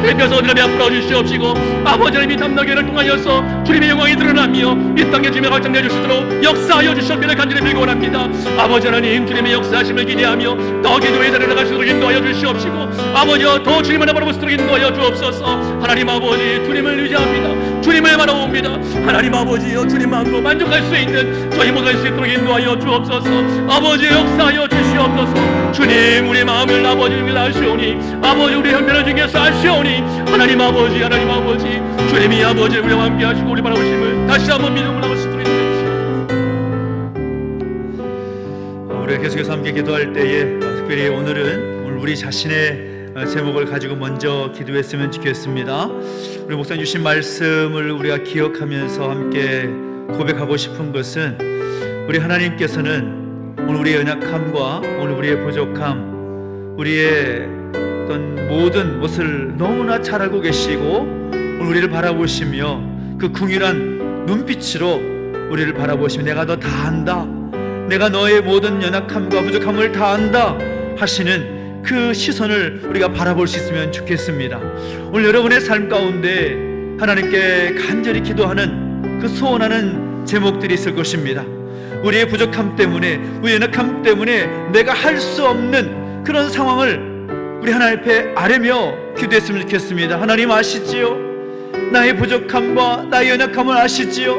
주님께서 우리를 베풀어 주시옵시고 아버지 하나님이 담나교회를 통하여서 주님의 영광이 드러나며 이 땅에 주님의 확장 내주시도록 역사하여 주시옵기를 간절히 빌고 원합니다. 아버지 하나님, 주님의 역사하심을 기대하며 더 기도의 자리에 나갈 수 있도록 인도하여 주시옵시고 아버지여 더 주님을 바라볼 수 있도록 인도하여 주옵소서. 하나님 아버지, 주님을 의지합니다. 주님을 바라봅니다. 하나님 아버지여, 주님만으로 만족할 수 있는 저희 모두 할 수 있도록 인도하여 주옵소서. 아버지 역사하여 주시옵소서. 주님, 우리 마음을 아버지 중에 아시오니 아버지 우리 형편을 중에서 아시오니 하나님 아버지, 하나님 아버지, 주님이 아버지 우리와 함께 하시고 우리 바라보심을 다시 한번 믿음으로 나올 수 있도록 인도해 주시옵소서. 우리가 계속해서 함께 기도할 때에 특별히 오늘 우리 자신의 제목을 가지고 먼저 기도했으면 좋겠습니다. 우리 목사님 주신 말씀을 우리가 기억하면서 함께 고백하고 싶은 것은 우리 하나님께서는 오늘 우리의 연약함과 오늘 우리의 부족함, 우리의 어떤 모든 것을 너무나 잘 알고 계시고 오늘 우리를 바라보시며 그 궁일한 눈빛으로 우리를 바라보시며 내가 너 다 안다, 내가 너의 모든 연약함과 부족함을 다 안다 하시는 그 시선을 우리가 바라볼 수 있으면 좋겠습니다. 오늘 여러분의 삶 가운데 하나님께 간절히 기도하는 그 소원하는 제목들이 있을 것입니다. 우리의 부족함 때문에, 우리의 연약함 때문에 내가 할 수 없는 그런 상황을 우리 하나님 앞에 아뢰며 기도했으면 좋겠습니다. 하나님 아시지요? 나의 부족함과 나의 연약함을 아시지요?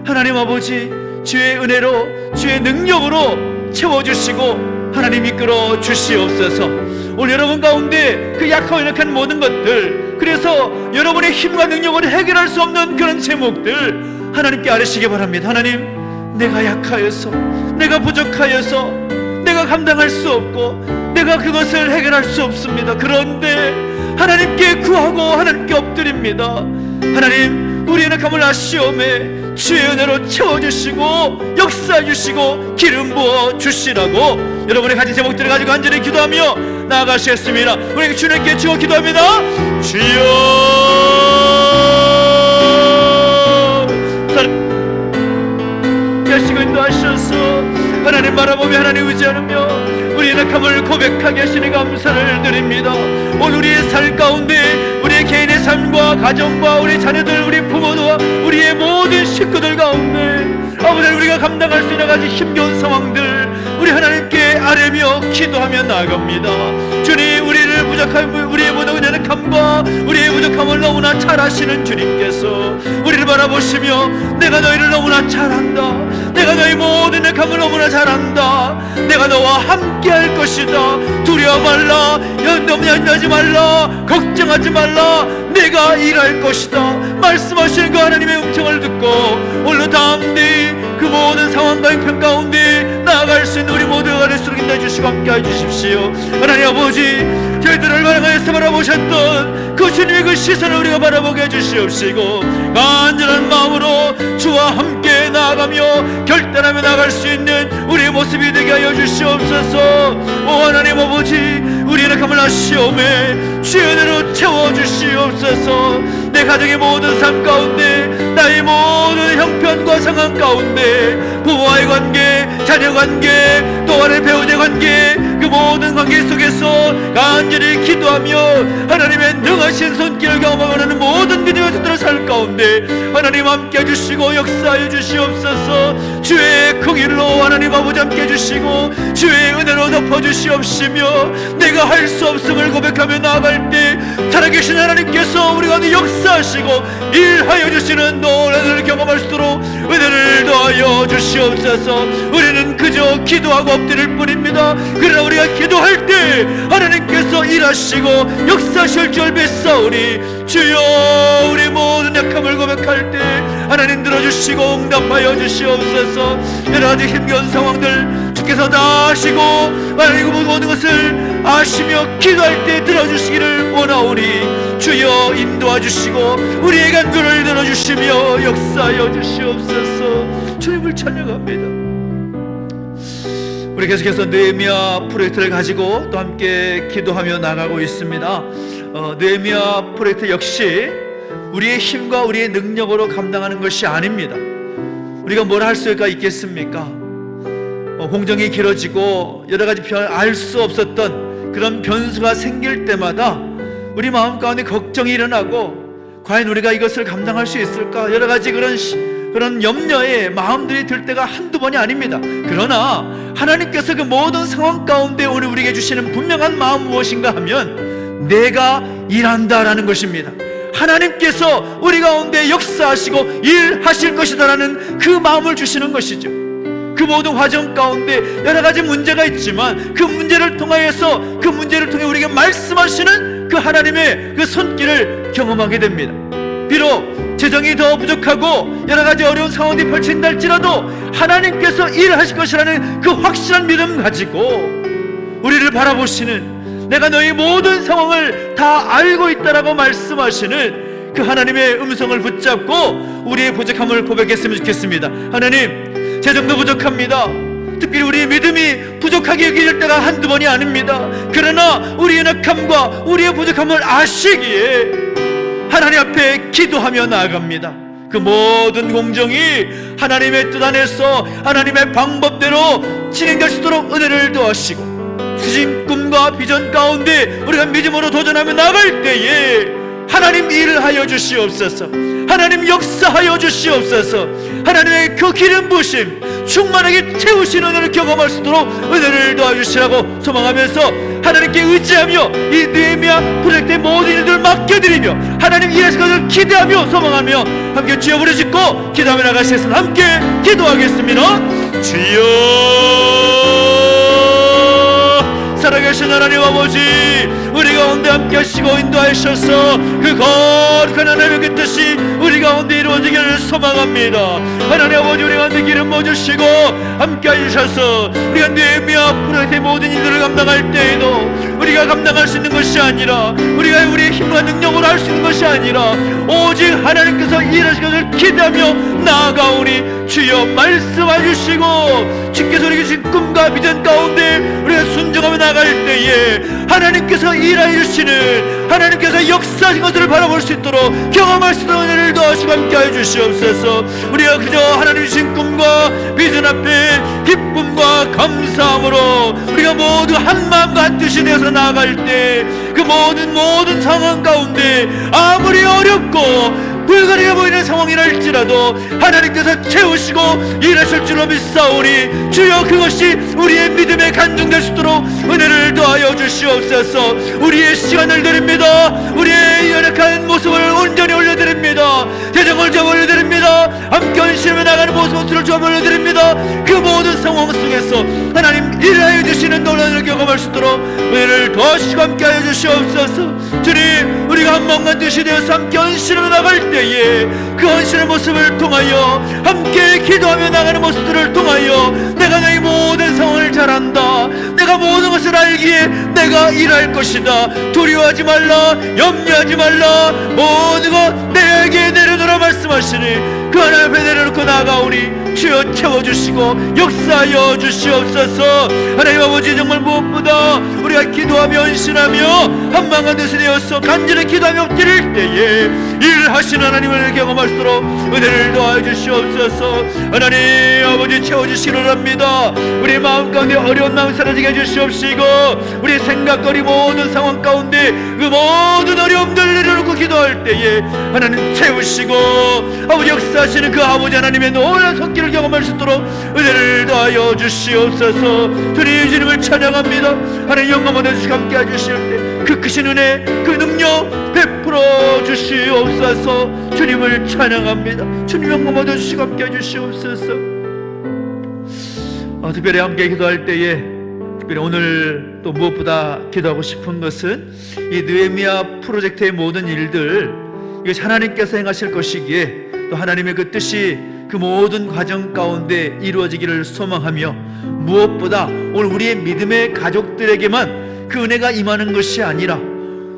하나님 아버지, 주의 은혜로 주의 능력으로 채워주시고 하나님 이끌어 주시옵소서. 오늘 여러분 가운데 그 약하고 연약한 모든 것들, 그래서 여러분의 힘과 능력으로 해결할 수 없는 그런 제목들 하나님께 아뢰시기 바랍니다. 하나님, 내가 약하여서, 내가 부족하여서 내가 감당할 수 없고 내가 그것을 해결할 수 없습니다. 그런데 하나님께 구하고 하나님께 엎드립니다. 하나님, 우리의 연약함을 아시오매 주의 은혜로 채워주시고 역사해주시고 기름 부어 주시라고 여러분의 가진 제목들을 가지고 간절히 기도하며 나아가시겠습니다. 우리 주님께 주어 기도합니다. 주여, 하시고 인도하셔서 하나님 바라보며 하나님 의지하며 우리의 연약함을 고백하게 하시니 감사를 드립니다. 오늘 우리의 삶 가운데 우리의 개인의 삶과 가정과 우리 자녀들, 우리 부모와 우리의 모든 식구들 가운데 아버지, 우리가 감당할 수 있는 가지 힘겨운 상황들 우리 하나님께 아뢰며 기도하며 나아갑니다. 주님, 우리를 부족한 우리의 모든 연약함과 우리의 부족함을 너무나 잘 아시는 주님께서 우리를 바라보시며 내가 너희를 너무나 잘 안다, 내가 너희 모든 연약함을 너무나 잘 안다, 내가 너와 함께 할 것이다, 두려워 말라, 염려하지 말라, 걱정하지 말라, 내가 일할 것이다 말씀하시는 그 하나님의 음성을 듣고 오늘 다음뒤 그 모든 상황과 형편 가운데 나아갈 수 있는 우리 모두가 될 수 있게 해주시고 함께 해주십시오. 하나님 아버지, 저희들을 바라보셔서 바라보셨던 그 주님의 그 시선을 우리가 바라보게 해주시옵시고 간절한 마음으로 주와 함께 나아가며 결단하며 나아갈 수 있는 우리의 모습이 되게 하여 주시옵소서. 오 하나님 아버지, 우리의 연약함을 아시오매 주의 은혜로 채워주시옵소서. 내 가정의 모든 삶 가운데, 나의 모든 형편과 상황 가운데, 부모와의 관계, 자녀 관계, 또 하나의 배우자의 관계, 그 모든 관계 속에서 간절히 기도하며 하나님의 능하신 손길을 경험하고 하는 모든 믿음의 자들을 살 가운데 하나님 함께 해주시고 역사해 주시옵소서. 주의 긍휼로 하나님 아버지 함께 해주시고 주의 은혜로 덮어주시옵시며 내가 할 수 없음을 고백하며 나아갈 때 살아계신 하나님께서 우리 가운데 역사하시고 일하여 주시는 놀라운 은혜를 경험할 수 있도록 은혜를 더하여 주시옵소서. 우리는 그저 기도하고 엎드릴 뿐입니다. 그러나 우리가 기도할 때 하나님께서 일하시고 역사하실 줄 믿사오니 주여, 우리 모든 약함을 고백할 때 하나님 들어주시고 응답하여 주시옵소서. 여러 가지 힘겨운 상황들 주께서 다 아시고 하나님 그 모든 것을 아시며 기도할 때 들어주시기를 원하오니 주여 인도하 주시고 우리의 간구를 들어주시며 역사하여 주시옵소서. 주님을 찬양합니다. 우리 계속해서 느헤미야 프로젝트를 가지고 또 함께 기도하며 나가고 있습니다. 느헤미야 프로젝트 역시 우리의 힘과 우리의 능력으로 감당하는 것이 아닙니다. 우리가 뭘 할 수가 있겠습니까? 공정이 길어지고 여러 가지 알 수 없었던 그런 변수가 생길 때마다 우리 마음 가운데 걱정이 일어나고 과연 우리가 이것을 감당할 수 있을까? 여러 가지 그런 염려에 마음들이 들 때가 한두 번이 아닙니다. 그러나 하나님께서 그 모든 상황 가운데 오늘 우리에게 주시는 분명한 마음 무엇인가 하면 내가 일한다라는 것입니다. 하나님께서 우리 가운데 역사하시고 일하실 것이다라는 그 마음을 주시는 것이죠. 그 모든 과정 가운데 여러 가지 문제가 있지만 그 문제를 통하여서 그 문제를 통해 우리에게 말씀하시는 그 하나님의 그 손길을 경험하게 됩니다. 비록 재정이 더 부족하고 여러 가지 어려운 상황이 펼친다 할지라도 하나님께서 일하실 것이라는 그 확실한 믿음 가지고 우리를 바라보시는, 내가 너희 모든 상황을 다 알고 있다라고 말씀하시는 그 하나님의 음성을 붙잡고 우리의 부족함을 고백했으면 좋겠습니다. 하나님, 재정도 부족합니다. 특별히 우리의 믿음이 부족하게 여겨질 때가 한두 번이 아닙니다. 그러나 우리의 연약함과 우리의 부족함을 아시기에 하나님 앞에 기도하며 나아갑니다. 그 모든 공정이 하나님의 뜻 안에서 하나님의 방법대로 진행될 수 있도록 은혜를 더하시고, 주신 꿈과 비전 가운데 우리가 믿음으로 도전하며 나갈 때에 하나님 일을 하여 주시옵소서. 하나님 역사하여 주시옵소서. 하나님의 그 기름 부으심 충만하게 채우신 은혜를 경험할 수 있도록 은혜를 도와주시라고 소망하면서 하나님께 의지하며 이 느헤미야 프로젝트의 모든 일들을 맡겨드리며 하나님 일하실 것을 기대하며 소망하며 함께 주여 부르짖고 기도하며 나가시겠습니다. 함께 기도하겠습니다. 주여, 살아계신 하나님 아버지, 우리 가운데 함께 하시고 인도하셔서 그 거룩한 하나님의 그 뜻이 우리 가운데 이루어지기를 소망합니다. 하나님 아버지, 우리 가운데 기름 부어주시고 함께 하셔서 우리가 느헤미야 프로젝트의 모든 일들을 감당할 때에도 우리가 감당할 수 있는 것이 아니라 우리가 우리의 힘과 능력으로 할 수 있는 것이 아니라 오직 하나님께서 일하실 것을 기대하며 나아가오니 주여 말씀해 주시고 주께서 우리에게 주신 꿈과 비전 가운데 우리가 순종하며 나갈 때에 하나님께서 일하여 주시는 하나님께서 역사하신 것들을 바라볼 수 있도록 경험할 수 있도록 은혜를 더하시고 함께하여 주시옵소서. 우리가 그저 하나님 주신 꿈과 비전 앞에 기쁨과 감사함으로 우리가 모두 한 마음과 한 뜻이 되어서 나아갈 때 그 모든 상황 가운데 아무리 어렵고 불가능해 보이는 상황이랄지라도 하나님께서 채우시고 일하실 줄로 믿사오니 주여 그것이 우리의 믿음에 간증될 수 있도록 은혜를 더하여 주시옵소서. 우리의 시간을 드립니다. 우리의 연약한 모습을 온전히 올려드립니다. 재정을 좀 올려드립니다. 함께 헌신하며 나가는 모습을 좀 올려드립니다. 그 모든 상황 속에서 하나님 일하여 주시는 놀라움을 경험할 수 있도록 은혜를 더하시고 함께하여 주시옵소서. 주님, 우리가 한 마음과 뜻이 되어서 함께 헌신하며 나갈 때에 그 헌신의 모습을 통하여 함께 기도하며 나가는 모습들을 통하여 내가 내 모든 상황을 잘 안다, 내가 모든 것을 알기에 내가 일할 것이다, 두려워하지 말라, 염려하지 말라, 모든 것 내게 내려놓으라 말씀하시니 그 하나님 앞에 내려놓고 나아가오니 주여 채워주시고 역사하여 주시옵소서. 하나님 아버지, 정말 무엇보다 우리가 기도하며 헌신하며 한마음한 뜻이 되어서 간절히 기도하며 드릴 때에 일하시는 하나님을 경험할 수 있도록 은혜를 더하여 주시옵소서. 하나님 아버지, 채워주시기를 합니다. 우리 마음 가운데 어려운 마음 사라지게 해주시옵시고 우리의 생각거리 모든 상황 가운데 그 모든 어려움들 내려놓고 기도할 때에 하나님 채우시고 아버지 역사하시는 그 아버지 하나님의 놀라운 손길을 경험할 수 있도록 은혜를 더하여 주시옵소서. 주님을 찬양합니다. 하나님 영광 얻어주시고 함께 해주실 때 그 크신 은혜, 그 능력 베풀어 주시옵소서. 주님을 찬양합니다. 주님 영광 얻어주시고 함께 해주시옵소서. 특별히 함께 기도할 때에 특별히 오늘 또 무엇보다 기도하고 싶은 것은 이 느헤미야 프로젝트의 모든 일들 이것이 하나님께서 행하실 것이기에 또 하나님의 그 뜻이 그 모든 과정 가운데 이루어지기를 소망하며 무엇보다 오늘 우리의 믿음의 가족들에게만 그 은혜가 임하는 것이 아니라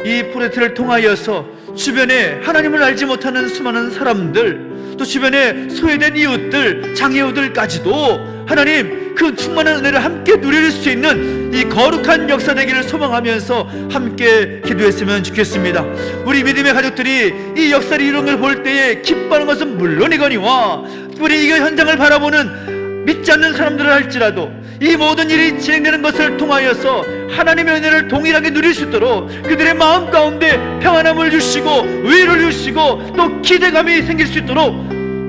이 프로젝트를 통하여서 주변에 하나님을 알지 못하는 수많은 사람들, 또 주변에 소외된 이웃들, 장애우들까지도 하나님 그 충만한 은혜를 함께 누릴 수 있는 이 거룩한 역사 되기를 소망하면서 함께 기도했으면 좋겠습니다. 우리 믿음의 가족들이 이 역사를 이루는 걸 볼 때에 기뻐하는 것은 물론이거니와 우리 이 현장을 바라보는 믿지 않는 사람들을 할지라도 이 모든 일이 진행되는 것을 통하여서 하나님의 은혜를 동일하게 누릴 수 있도록 그들의 마음 가운데 평안함을 주시고 위로를 주시고 또 기대감이 생길 수 있도록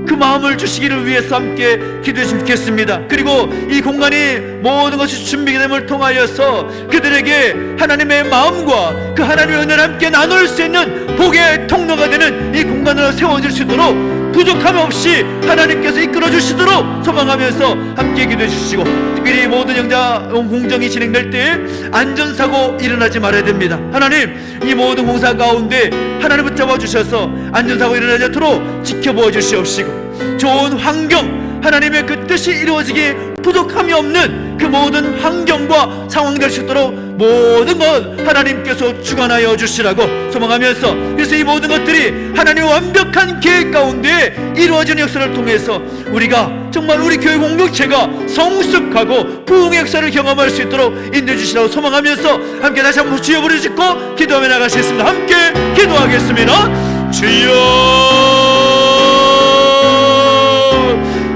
그 마음을 주시기를 위해서 함께 기도했으면 좋겠습니다. 그리고 이 공간이 모든 것이 준비됨을 통하여서 그들에게 하나님의 마음과 그 하나님의 은혜를 함께 나눌 수 있는 복의 통로가 되는 이 공간으로 세워질 수 있도록 부족함 없이 하나님께서 이끌어 주시도록 소망하면서 함께 기도해 주시고 특별히 모든 영자 공정이 진행될 때 안전사고 일어나지 말아야 됩니다. 하나님, 이 모든 공사 가운데 하나님 붙잡아 주셔서 안전사고 일어나지 않도록 지켜보아 주시옵시고 좋은 환경, 하나님의 그 뜻이 이루어지게 부족함이 없는 그 모든 환경과 상황 될 수 있도록 모든 것 하나님께서 주관하여 주시라고 소망하면서, 그래서 이 모든 것들이 하나님의 완벽한 계획 가운데 이루어지는 역사를 통해서 우리가 정말 우리 교회 공동체가 성숙하고 부흥의 역사를 경험할 수 있도록 인도해 주시라고 소망하면서 함께 다시 한번 주여 부르짖고 기도하며 나가시겠습니다. 함께 기도하겠습니다. 주여,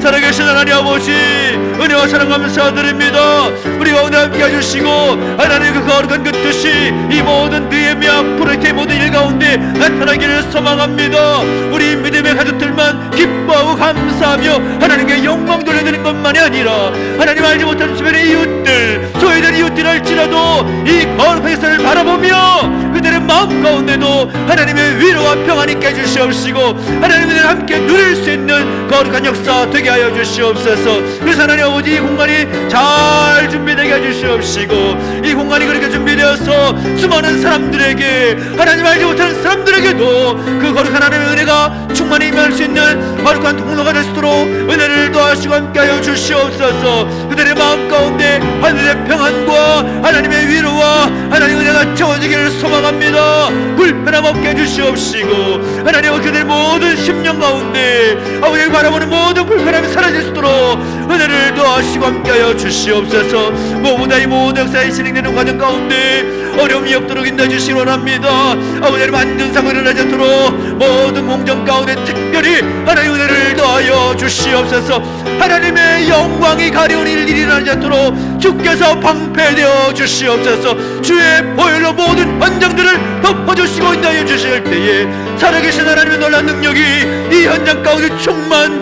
살아계신 하나님 아버지, 은혜와 사랑 감사드립니다. 우리 가운데 함께 해주시고 하나님 그 거룩한 그 뜻이 이 모든 느헤미야 프로젝트의 모든 일 가운데 나타나기를 소망합니다. 우리 믿음의 가족들만 기뻐하고 감사하며 하나님께 영광 돌려드리는 것만이 아니라 하나님 알지 못하는 주변의 이웃들, 소외된 이웃들 할지라도 이 거룩한 역사를 바라보며 그들의 마음 가운데도 하나님의 위로와 평안이 있게 해주시옵시고 하나님들 함께 누릴 수 있는 거룩한 역사 되게 하여 주시옵소서. 그래서 하나님 아버지, 이 공간이 잘 준비되게 해주시옵시고 이 공간이 그렇게 준비되어서 수많은 사람들에게, 하나님 알지 못하는 사람들에게도 그 거룩한 하나님의 은혜가 충만히 임할 수 있는 거룩한 통로가 될 수 있도록 은혜를 더하시고 함께 하여 주시옵소서. 그들의 마음 가운데 하늘의 평안과 하나님의 위로와 하나님의 은혜가 채워지기를 소망합니다. 불편함 없게 해주시옵시고 하나님 그들의 모든 심령 가운데 아버지를 바라보는 모든 불편함이 사라질 수 있도록 은혜를 더하시고 함께하여 주시옵소서. 무엇보다 이 모든 역사에 진행되는 과정 가운데 어려움이 없도록 인도해 주시기 원합니다. 아버지를 만든 사고 일어나지 않도록 모든 공정 가운데 특별히 하나님의 은혜를 더하여 주시옵소서. 하나님의 영광이 가려운 일이 일어나지 않도록 주께서 방패되어 주시옵소서. 주의 보혈로 모든 현장들을 덮어주시고 인도하여 주실 때에 살아계신 하나님의 놀라운 능력이 이 현장 가운데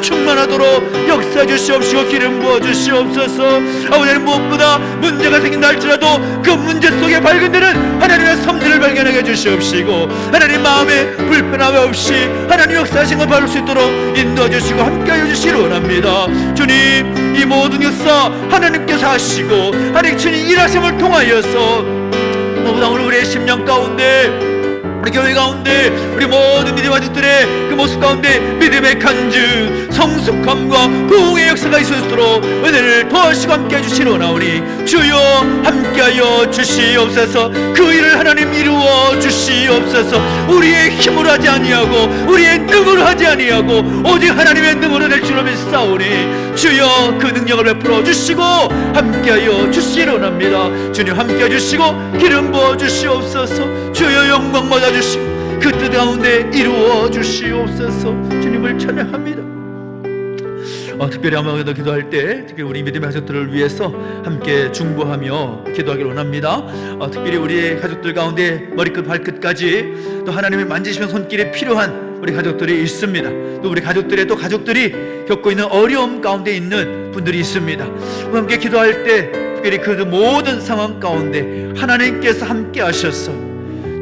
충만하도록 역사해 주시옵시고 기름 부어 주시옵소서. 아버지는 무엇보다 문제가 생긴다 할지라도 그 문제 속에 발견되는 하나님의 섭리를 발견하게 해주시옵시고 하나님 마음에 불편함 없이 하나님 역사하신 걸 바를 수 있도록 인도해 주시고 함께하여 주시기 원합니다. 주님, 이 모든 역사 하나님께서 하시고 하나님 주님 일하심을 통하여서 무엇보다 오늘 우리의 심령 가운데, 우리 교회 가운데, 우리 모든 믿음 가족들의 그 모습 가운데 믿음의 간증, 성숙함과 부흥의 역사가 있을수록 은혜를 더하시고 함께 해주시러 오나오니 주여 함께하여 주시옵소서. 그 일을 하나님 이루어 주시옵소서. 우리의 힘으로 하지 아니하고 우리의 능으로 하지 아니하고 오직 하나님의 능으로 될 줄로 믿사오니 주여 그 능력을 베풀어 주시고 함께하여 주시러 원합니다. 주님 함께해 주시고 기름 부어 주시옵소서. 주여 영광 받아 주시고 그 뜻 가운데 이루어 주시옵소서. 주님을 찬양합니다. 특별히 아무래도 기도할 때 특히 우리 믿음의 가족들을 위해서 함께 중보하며 기도하기를 원합니다. 특별히 우리 가족들 가운데 머리끝 발끝까지 또 하나님의 만지시는 손길이 필요한 우리 가족들이 있습니다. 또 우리 가족들의 또 가족들이 겪고 있는 어려움 가운데 있는 분들이 있습니다. 함께 기도할 때 특별히 그 모든 상황 가운데 하나님께서 함께 하셔서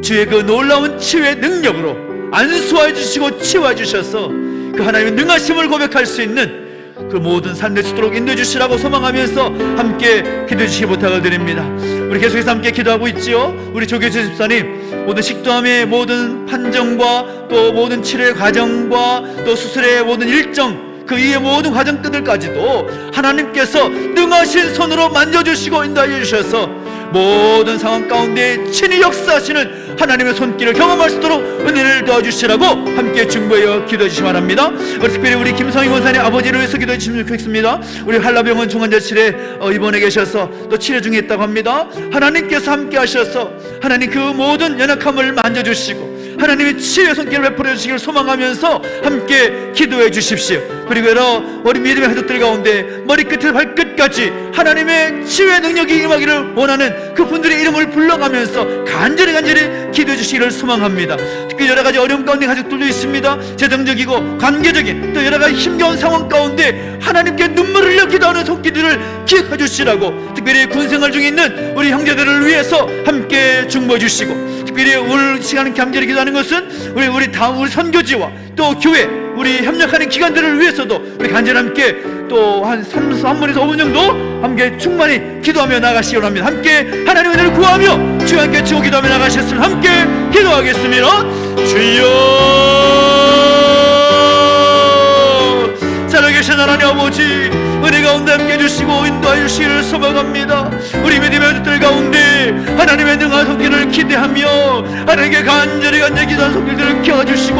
주의 그 놀라운 치유의 능력으로 안수해 주시고 치유해 주셔서 그 하나님의 능하심을 고백할 수 있는 그 모든 삶 될 수 있도록 인도해 주시라고 소망하면서 함께 기도해 주시기 부탁을 드립니다. 우리 계속해서 함께 기도하고 있지요. 우리 조교주 집사님 모든 식도암의 모든 판정과 또 모든 치료의 과정과 또 수술의 모든 일정 그 이의 모든 과정들까지도 하나님께서 능하신 손으로 만져주시고 인도해 주셔서 모든 상황 가운데 친히 역사하시는 하나님의 손길을 경험할 수 있도록 은혜를 도와주시라고 함께 중보하여 기도해 주시기 바랍니다. 특별히 우리 김성희 권사님 아버지를 위해서 기도해 주시면 좋겠습니다. 우리 한라병원 중환자실에 입원해 계셔서 또 치료 중에 있다고 합니다. 하나님께서 함께 하셔서 하나님 그 모든 연약함을 만져주시고 하나님의 치유의 손길을 베풀어 주시기를 소망하면서 함께 기도해 주십시오. 그리고 여러 우리 믿음의 가족들 가운데 머리끝에서 발끝까지 하나님의 치유의 능력이 임하기를 원하는 그분들의 이름을 불러가면서 간절히 기도해 주시기를 소망합니다. 특히 여러 가지 어려움 가운데 가족들도 있습니다. 재정적이고 관계적인 또 여러 가지 힘겨운 상황 가운데 하나님께 눈물을 흘려 기도하는 손길들을 기억해 주시라고 특별히 군생활 중에 있는 우리 형제들을 위해서 함께 중보해 주시고 특별히 오늘 시간은 간절히 기도하는 것은 우리 선교지와 또 교회 우리 협력하는 기관들을 위해서도 우리 간절히 함께 또 한 3분에서 5분 정도 함께 충만히 기도하며 나가시기 원합니다. 함께 하나님의 은혜를 구하며 주와 함께 치고 기도하며 나가셨으면 함께 기도하겠습니다. 주여 살아계신 하나님 아버지 은혜가 가운데 함께 해주시고 인도하여 주시기를 소망합니다. 우리 믿음의 가족들 가운데 하나님의 능한 손길을 기대하며 하나님께 간절히 기도한 손길들을 켜주시고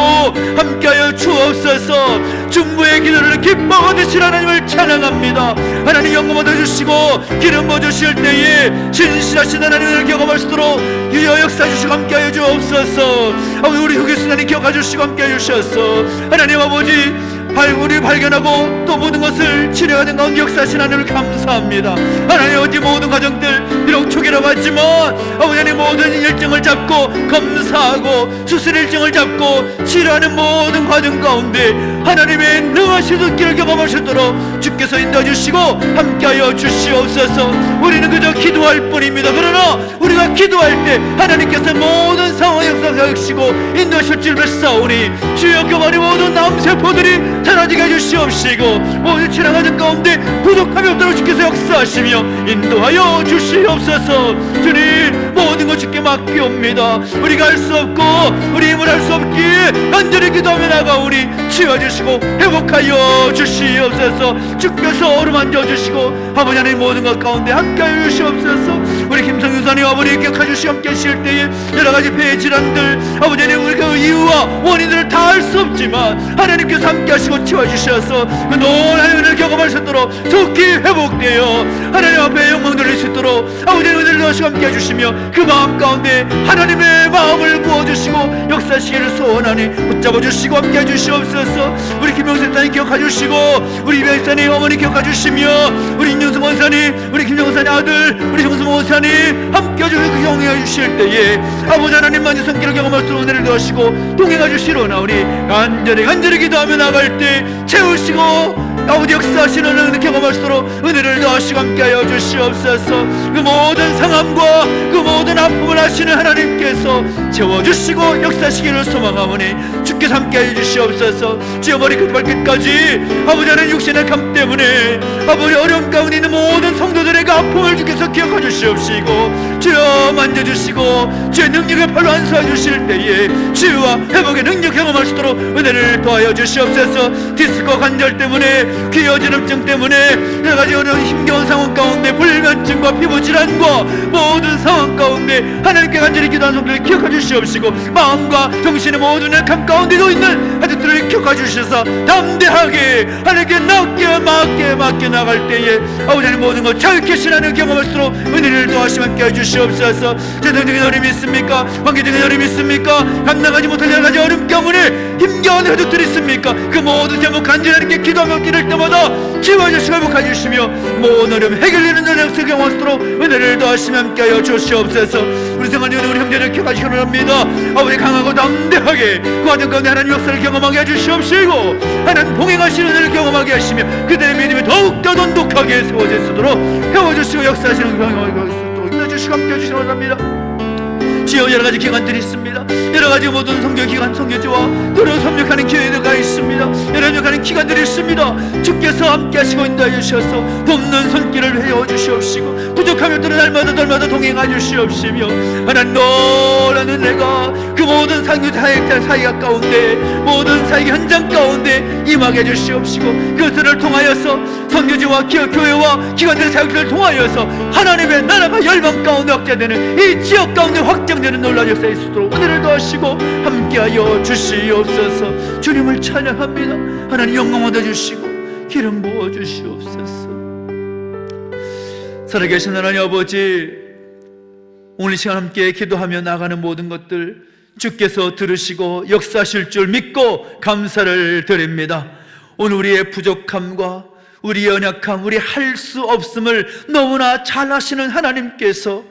함께하여 주옵소서. 중부의 기도를 기뻐 얻으실 하나님을 찬양합니다. 하나님 영광 얻어주시고 기름 부어주실 때에 진실하신 하나님을 경험할 수 있도록 유여 역사 주시고 함께하여 주옵소서. 아버지 우리 후계수나님 기억해 주시고 함께하여 주셔서 하나님 아버지 우리 발견하고 또 모든 것을 치료하는 가운데 역사하신 하나님을 감사합니다. 하나님 어디 모든 가정들 비록 초기라고 하지만 아버지 하나님 모든 일정을 잡고 검사하고 수술 일정을 잡고 치료하는 모든 과정 가운데 하나님의 능하신 손길을 경험할 수 있도록 주께서 인도해 주시고 함께하여 주시옵소서. 우리는 그저 기도할 뿐입니다. 그러나 우리가 기도할 때 하나님께서 모든 상황 역사하시고 인도하실 줄 믿사오니 주여 교만의 모든 남세포들이 사라지게 해주시옵시고 모든 지나가는 가운데 부족함이 없도록 주께서 역사하시며 인도하여 주시옵소서. 주님 모든 것 주께 맡기옵니다. 우리가 할 수 없고 우리 힘을 할 수 없기에 간절히 기도하며 나가오니 치워주시고 회복하여 주시옵소서. 주께서 어루만져 주시고 아버지 하나님 모든 것 가운데 함께하여 주시옵소서. 우리 김성윤 사님 아버지 기억해 주시고 함께 하실 때에 여러가지 폐 질환들 아버지 하나님 우리 그 이유와 원인들을 다 알 수 없지만 하나님께서 함께 하시고 치워주셔서 그 놀라운 은혜를 경험할 수 있도록 속히 회복되어 하나님 앞에 영광 돌릴 수 있도록 아버지의 은혜를 넣으시고 함께 해주시며 그 마음 가운데 하나님의 마음을 부어주시고 역사시기를 소원하니 붙잡아 주시고 함께 해주시옵소서. 우리 김영선 사님 기억해 주시고 우리 이병사님 어머니 기억해 주시며 우리 임영수 원사님 우리 김영사님 아들 우리 정수 원사님 함께 해주시고 경영해 주실 때에 아버지 하나님만의 손길을 경험할 수 있는 은혜를 넣으시고 동행해 주시로나오니 간절히 기도하며 나갈 때 채우시고 아버지 역사하시는 은혜 경험할 수 있도록 은혜를 더하시고 함께하여 주시옵소서. 그 모든 상함과 그 모든 아픔을 하시는 하나님께서 채워주시고 역사하시기를 소망하오니 주께서 함께하여 주시옵소서. 주여 머리끝 발끝까지 아버지 하나님 육신의 감 때문에 아버지 어려움 가운데 있는 모든 성도들의 그 아픔을 주께서 기억해 주시옵시고 주여 만져주시고 주의 능력의 팔로 안수해 주실 때에 치유와 회복의 능력 경험할 수 있도록 은혜를 더하여 주시옵소서. 디스코 관절 때문에 귀여지름증 때문에 여러가지 어려운 힘겨운 상황 가운데 불면증과 피부질환과 모든 상황 가운데 하나님께 간절히 기도하는 성도를 기억해 주시옵시고 마음과 정신의 모든 감 가운데도 있는 아들들을 기억해 주셔서 담대하게 하나님께 맡겨 나갈 때에 아버지 하나님 모든 것 잘 계시라는 경험할 수 있도록 은혜를 더하시면 함께 해주시옵소서. 재정적인 어려움이 있습니까? 관계적인 어려움이 있습니까? 감당하지 못할 여러가지 어려움 가운데 힘겨운 가족들이 있습니까? 그 모든 제목 간절히 하나님께 기도하며 기를 때마다 지워주시고 회복해 주시며 모든 어려움 해결되는 능력을 경험할 수 있도록 은혜를 더하시면 함께하여 주시옵소서. 우리 생활에 우리 형제를 기억하시기 원합니다. 아버지 강하고 담대하게 그 과정 가운데 하나님 역사를 경험하게 해주시옵시고 하나님 동행하시는 은혜를 경험하게 하시며 그들의 믿음이 더욱더 돈독하게 세워질 수 있도록 세워주시고 역사하시는 경험하게 할 수 있도록 인도해주시고 함께해 주시기 원합니다. 주여 여러가지 기관들이 있습니다. 여러가지 모든 성교기관 성교지와 또는 협력하는 교회가 있습니다. 여러 협력하는 기관들이 있습니다. 주께서 함께 하시고 인도하여 주셔서 돕는 손길을 회여 주시옵시고 부족하면 또는 날마다 동행하여 주시옵시며 하나님 놀라운 은혜가 그 모든 사역 가운데 모든 사역 현장 가운데 임하게 해주시옵시고 그것들을 통하여서 선교지와 교회와 기관들의 사역들을 통하여서 하나님의 나라가 열방 가운데 확장되는 이 지역 가운데 확장되는 놀라운 역사에 있도록 은혜를 더하시고 함께하여 주시옵소서. 주님을 찬양합니다. 하나님 영광 얻어주시고 기름 부어주시옵소서. 살아계신 하나님 아버지 오늘 이 시간 함께 기도하며 나가는 모든 것들 주께서 들으시고 역사하실 줄 믿고 감사를 드립니다. 오늘 우리의 부족함과 우리의 연약함, 우리 할 수 없음을 너무나 잘 아시는 하나님께서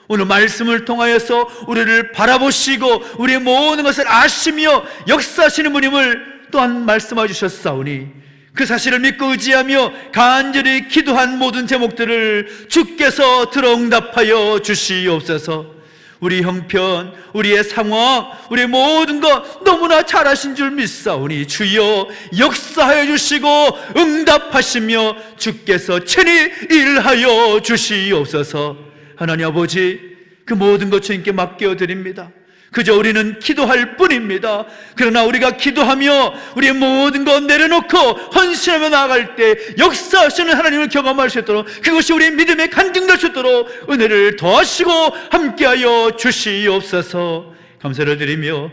오늘 말씀을 통하여서 우리를 바라보시고 우리의 모든 것을 아시며 역사하시는 분임을 또한 말씀해 주셨사오니 그 사실을 믿고 의지하며 간절히 기도한 모든 제목들을 주께서 들어응답하여 주시옵소서. 우리 형편, 우리의 상황, 우리의 모든 것 너무나 잘하신 줄 믿사오니 주여 역사하여 주시고 응답하시며 주께서 친히 일하여 주시옵소서. 하나님 아버지 그 모든 것 주님께 맡겨드립니다. 그저 우리는 기도할 뿐입니다. 그러나 우리가 기도하며 우리의 모든 것 내려놓고 헌신하며 나아갈 때 역사하시는 하나님을 경험할 수 있도록, 그것이 우리의 믿음의 간증될 수 있도록 은혜를 더하시고 함께하여 주시옵소서. 감사를 드리며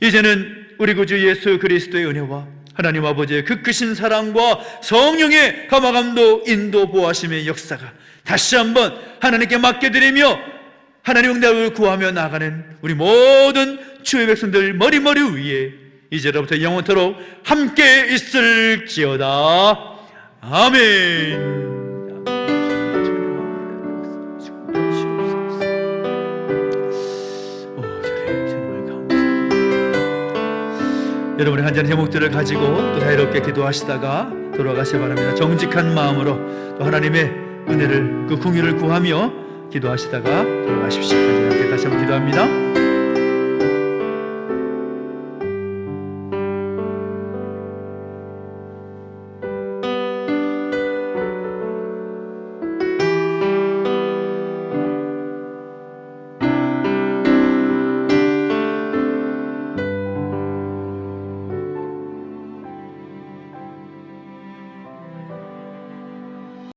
이제는 우리 구주 예수 그리스도의 은혜와 하나님 아버지의 그 크신 사랑과 성령의 감화감도 인도 보호하심의 역사가 다시 한번 하나님께 맡겨드리며 하나님 응답을 구하며 나가는 우리 모든 주의 백성들 머리머리 위에 이제로부터 영원토록 함께 있을지어다. 아멘. 여러분의 간절한 제목들을 가지고 또 자유롭게 기도하시다가 돌아가시기 바랍니다. 정직한 마음으로 또 하나님의 은혜를, 그 긍휼을 구하며 기도하시다가 돌아가십시오. 다시 한번 기도합니다.